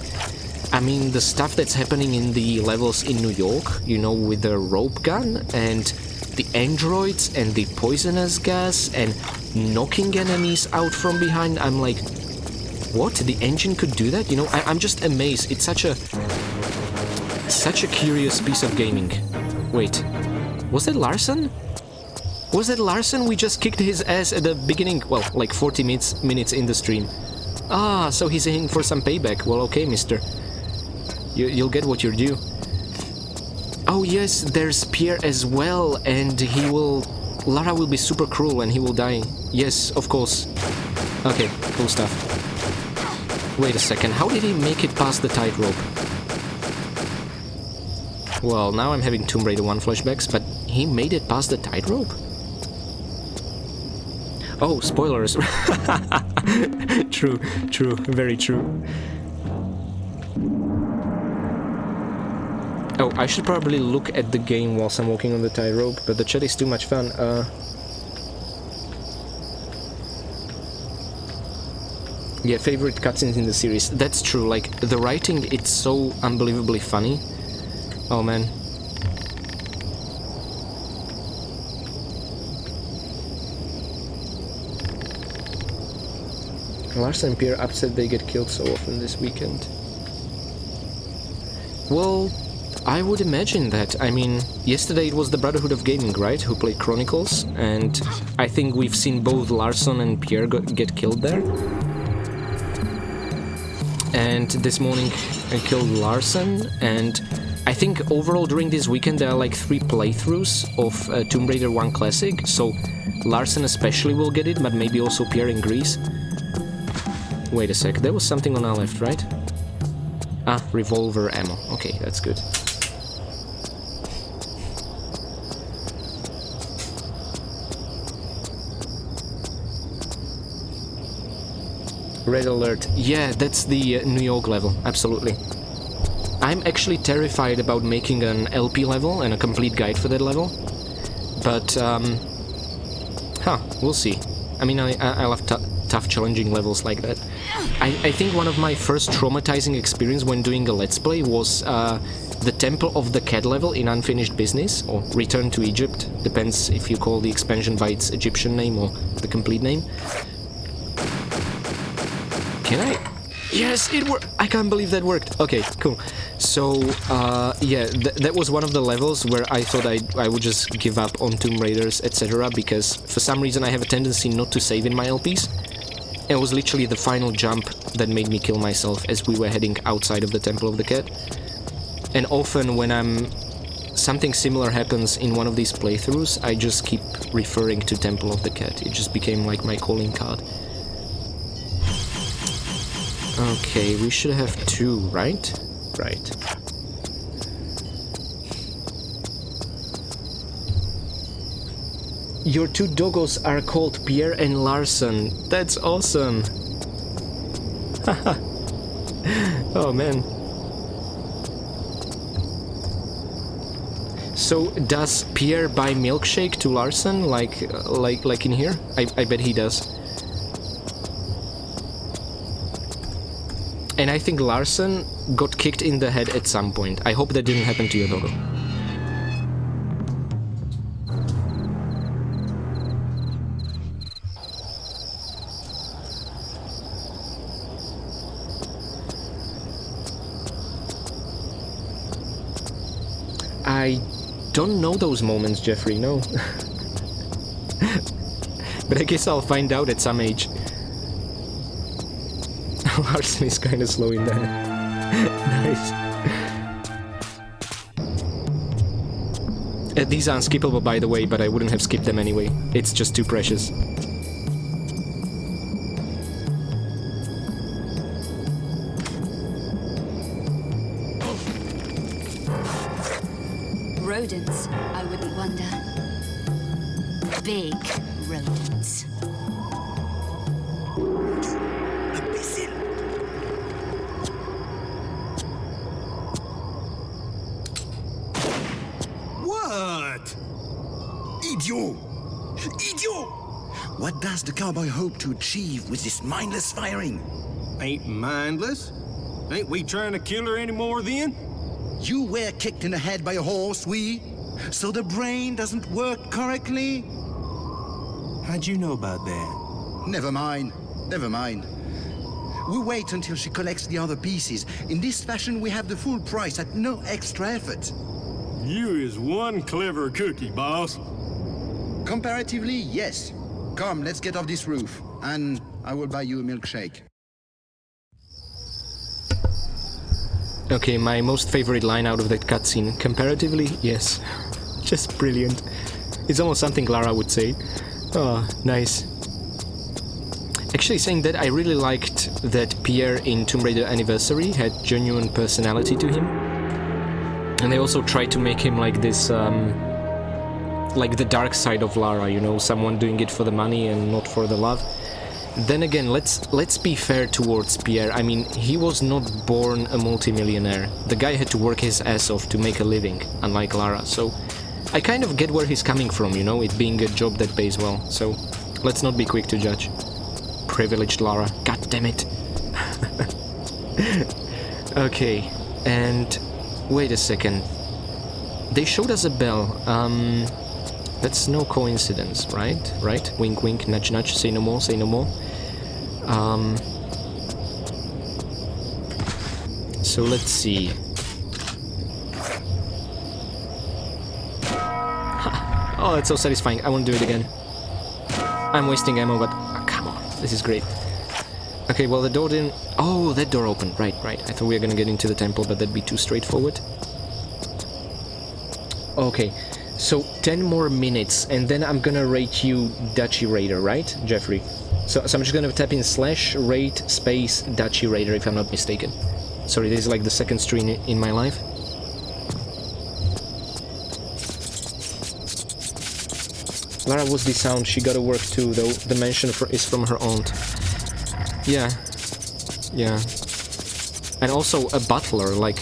I mean, the stuff that's happening in the levels in New York, you know, with the rope gun and the androids and the poisonous gas and knocking enemies out from behind, I'm like, what? The engine could do that? You know, I'm just amazed. It's such a curious piece of gaming. Wait, was that Larson? Was that Larson? We just kicked his ass at the beginning, well, like 40 minutes in the stream. Ah, so he's aiming for some payback. Well, okay, mister. You'll get what you're due. Oh yes, there's Pierre as well, and Lara will be super cruel and he will die. Yes, of course. Okay, cool stuff. Wait a second, how did he make it past the tightrope? Well, now I'm having Tomb Raider 1 flashbacks, but he made it past the tightrope? Oh, spoilers. True, very true. Oh, I should probably look at the game whilst I'm walking on the tightrope, but the chat is too much fun. Yeah, favorite cutscenes in the series. That's true, like, the writing, it's so unbelievably funny. Oh man. Larson and Pierre upset they get killed so often this weekend. Well, I would imagine that. I mean, yesterday it was the Brotherhood of Gaming, right, who played Chronicles, and I think we've seen both Larson and Pierre get killed there. And this morning I killed Larson, and I think overall during this weekend there are like 3 playthroughs of Tomb Raider 1 Classic, so Larson especially will get it, but maybe also Pierre in Greece. Wait a sec, there was something on our left, right? Ah, revolver ammo. Okay, that's good. Red alert. Yeah, that's the New York level, absolutely. I'm actually terrified about making an LP level and a complete guide for that level. But, we'll see. I mean, I love tough, challenging levels like that. I think one of my first traumatizing experience when doing a Let's Play was the Temple of the Cat level in Unfinished Business, or Return to Egypt, depends if you call the expansion by its Egyptian name or the complete name. Can I? Yes, it worked! I can't believe that worked! Okay, cool. So, yeah, that was one of the levels where I thought I would just give up on Tomb Raiders, etc., because for some reason I have a tendency not to save in my LPs. It was literally the final jump that made me kill myself as we were heading outside of the Temple of the Cat. And often when something similar happens in one of these playthroughs, I just keep referring to Temple of the Cat. It just became like my calling card. Okay, we should have 2, right? Right. Your 2 doggos are called Pierre and Larson. That's awesome. Oh man. So does Pierre buy milkshake to Larson like in here? I bet he does. And I think Larson got kicked in the head at some point. I hope that didn't happen to your doggo. I don't know those moments, Jeffrey, no. But I guess I'll find out at some age. Larson is kind of slow in that. Nice. These are unskippable, by the way, but I wouldn't have skipped them anyway. It's just too precious. Rodents, I wouldn't wonder. Big rodents. What? Idiot! Idiot! What does the cowboy hope to achieve with this mindless firing? Ain't mindless. Ain't we trying to kill her anymore then? You were kicked in the head by a horse, so the brain doesn't work correctly? How'd you know about that? Never mind. Never mind. We wait until she collects the other pieces. In this fashion, we have the full price at no extra effort. You is one clever cookie, boss. Comparatively, yes. Come, let's get off this roof, and I will buy you a milkshake. Okay, my most favorite line out of that cutscene. Comparatively, yes. Just brilliant. It's almost something Lara would say. Oh, nice. Actually, saying that, I really liked that Pierre in Tomb Raider Anniversary had genuine personality to him. And they also tried to make him like this, like the dark side of Lara, you know, someone doing it for the money and not for the love. Then again, let's be fair towards Pierre. I mean, he was not born a multimillionaire. The guy had to work his ass off to make a living, unlike Lara. So I kind of get where he's coming from, you know, it being a job that pays well. So let's not be quick to judge. Privileged Lara. God damn it. Okay, and wait a second. They showed us a bell. That's no coincidence, right? Right? Wink, wink, nudge, nudge. Say no more, say no more. So let's see. Oh, that's so satisfying. I want to do it again. I'm wasting ammo, but come on, this is great. Okay, well the door didn't... Oh, that door opened. Right. I thought we were gonna get into the temple, but that'd be too straightforward. Okay, so 10 more minutes, and then I'm gonna rate you Duchy Raider, right, Jeffrey? So I'm just gonna type in /rate space Duchy Raider, if I'm not mistaken. Sorry, this is like the second stream in my life. Lara, what's the sound? She gotta work too, though. The mention is from her aunt. Yeah. And also a butler, like...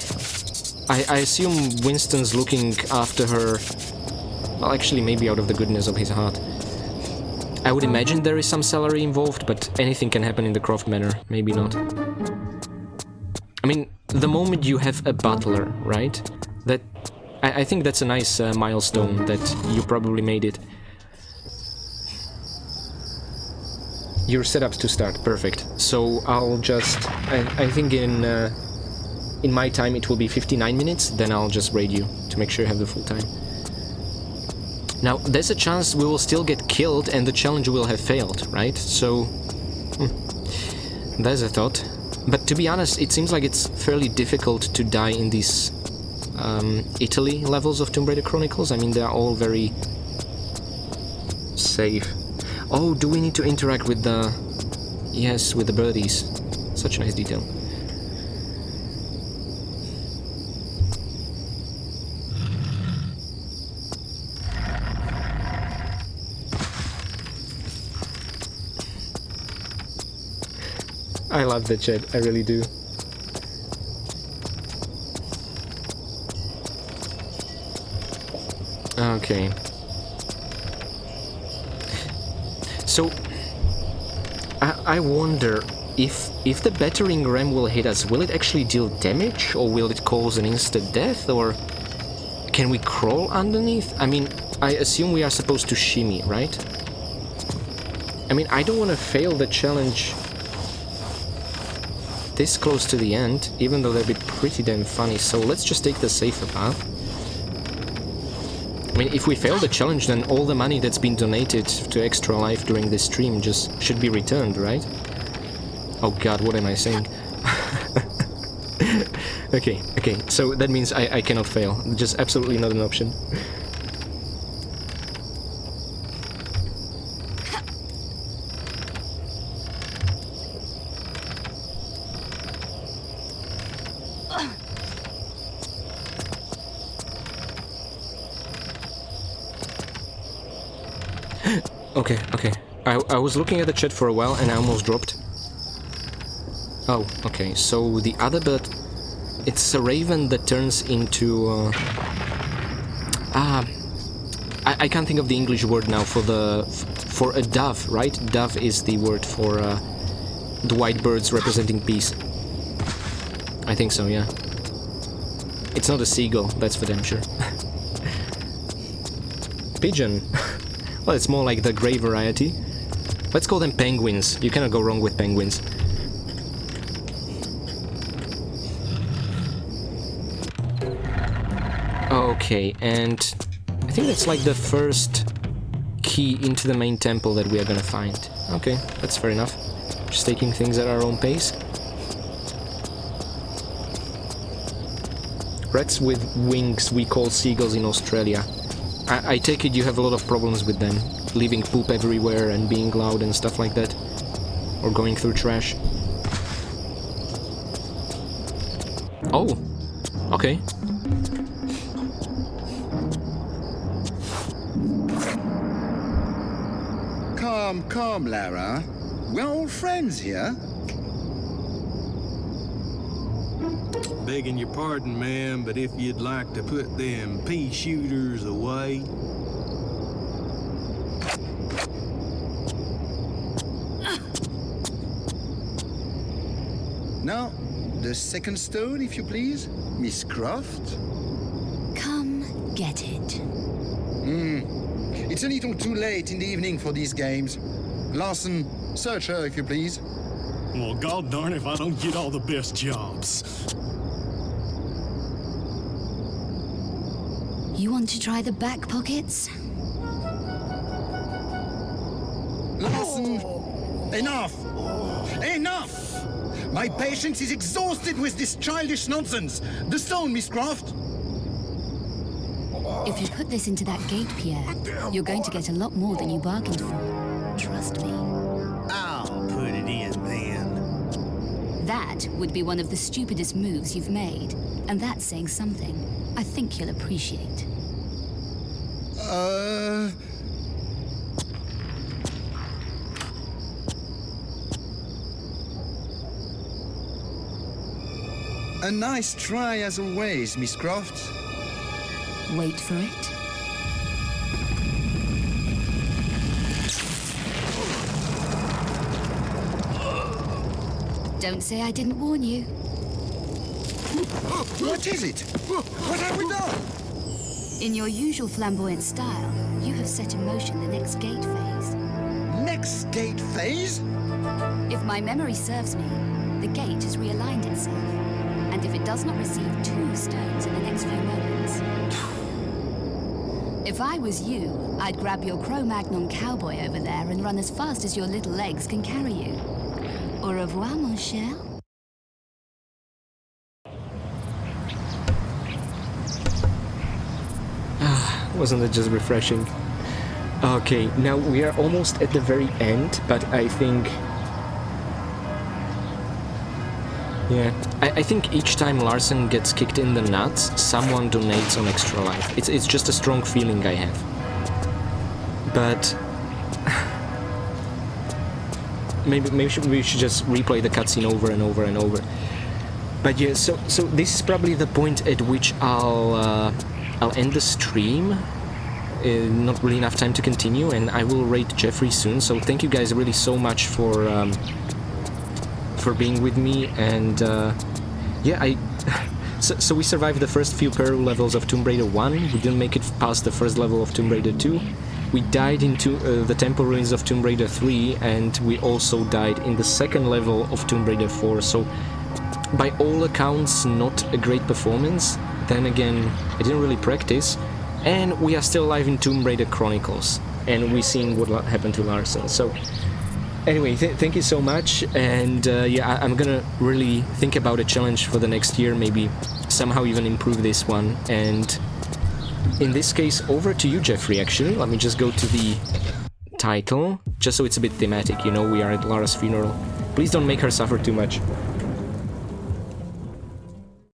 I assume Winston's looking after her... Well, actually, maybe out of the goodness of his heart. I would imagine there is some salary involved, but anything can happen in the Croft Manor. Maybe not. I mean, the moment you have a butler, right? That... I think that's a nice milestone, that you probably made it. You're set up to start, perfect. So I'll just... I think in my time it will be 59 minutes, then I'll just raid you to make sure you have the full time. Now, there's a chance we will still get killed and the challenge will have failed, right? So... there's a thought. But to be honest, it seems like it's fairly difficult to die in these Italy levels of Tomb Raider Chronicles. I mean, they're all very... safe. Oh, do we need to interact with the... Yes, with the birdies. Such a nice detail. I love the chat, I really do. Okay. So, I wonder if the battering ram will hit us, will it actually deal damage, or will it cause an instant death, or can we crawl underneath? I mean, I assume we are supposed to shimmy, right? I mean, I don't want to fail the challenge this close to the end, even though that'd be pretty damn funny, so let's just take the safer path. I mean, if we fail the challenge, then all the money that's been donated to Extra Life during this stream just should be returned, right? Oh god, what am I saying? Okay, so that means I cannot fail. Just absolutely not an option. Okay. I was looking at the chat for a while and I almost dropped. Oh, okay, so the other bird... It's a raven that turns into... I can't think of the English word now for a dove, right? Dove is the word for the white birds representing peace. I think so, yeah. It's not a seagull, that's for damn sure. Pigeon. Well, it's more like the grey variety. Let's call them penguins. You cannot go wrong with penguins. Okay, and I think that's like the first key into the main temple that we are gonna find. Okay, that's fair enough. Just taking things at our own pace. Rats with wings we call seagulls in Australia. I take it you have a lot of problems with them, leaving poop everywhere and being loud and stuff like that, or going through trash. Oh, okay. Calm, Lara. We're all friends here. Begging your pardon, ma'am, but if you'd like to put them pea shooters away. Now, the second stone, if you please, Miss Croft. Come get it. It's a little too late in the evening for these games. Larson, search her, if you please. Well, god darn if I don't get all the best jobs. You want to try the back pockets? Larson! Enough! Enough! My patience is exhausted with this childish nonsense. The stone, Miss Croft. If you put this into that gate, Pierre, you're going to get a lot more than you bargained for. Trust me. I'll put it in then. That would be one of the stupidest moves you've made. And that's saying something. I think you'll appreciate. A nice try as always, Miss Croft. Wait for it. Don't say I didn't warn you. What is it? What have we done? In your usual flamboyant style, you have set in motion the next gate phase. Next gate phase? If my memory serves me, the gate has realigned itself. And if it does not receive 2 stones in the next few moments... If I was you, I'd grab your Cro-Magnon cowboy over there and run as fast as your little legs can carry you. Au revoir, mon cher. Wasn't it just refreshing? Okay, now we are almost at the very end, but I think... Yeah, I think each time Larson gets kicked in the nuts, someone donates some extra life. It's just a strong feeling I have. But... maybe we should just replay the cutscene over and over and over. But yeah, so this is probably the point at which I'll end the stream. Not really enough time to continue, and I will rate Jeffrey soon. So thank you guys really so much for being with me, and yeah, so we survived the first few Peru levels of Tomb Raider 1. We didn't make it past the first level of Tomb Raider 2. We died into the temple ruins of Tomb Raider 3, and we also died in the second level of Tomb Raider 4. So by all accounts, not a great performance. Then again, I didn't really practice, and we are still alive in Tomb Raider Chronicles, and we've seen what happened to Larson. So anyway, thank you so much, and yeah, I'm gonna really think about a challenge for the next year, maybe somehow even improve this one. And in this case, over to you, Jeffrey, actually. Let me just go to the title, just so it's a bit thematic, you know, we are at Lara's funeral. Please don't make her suffer too much.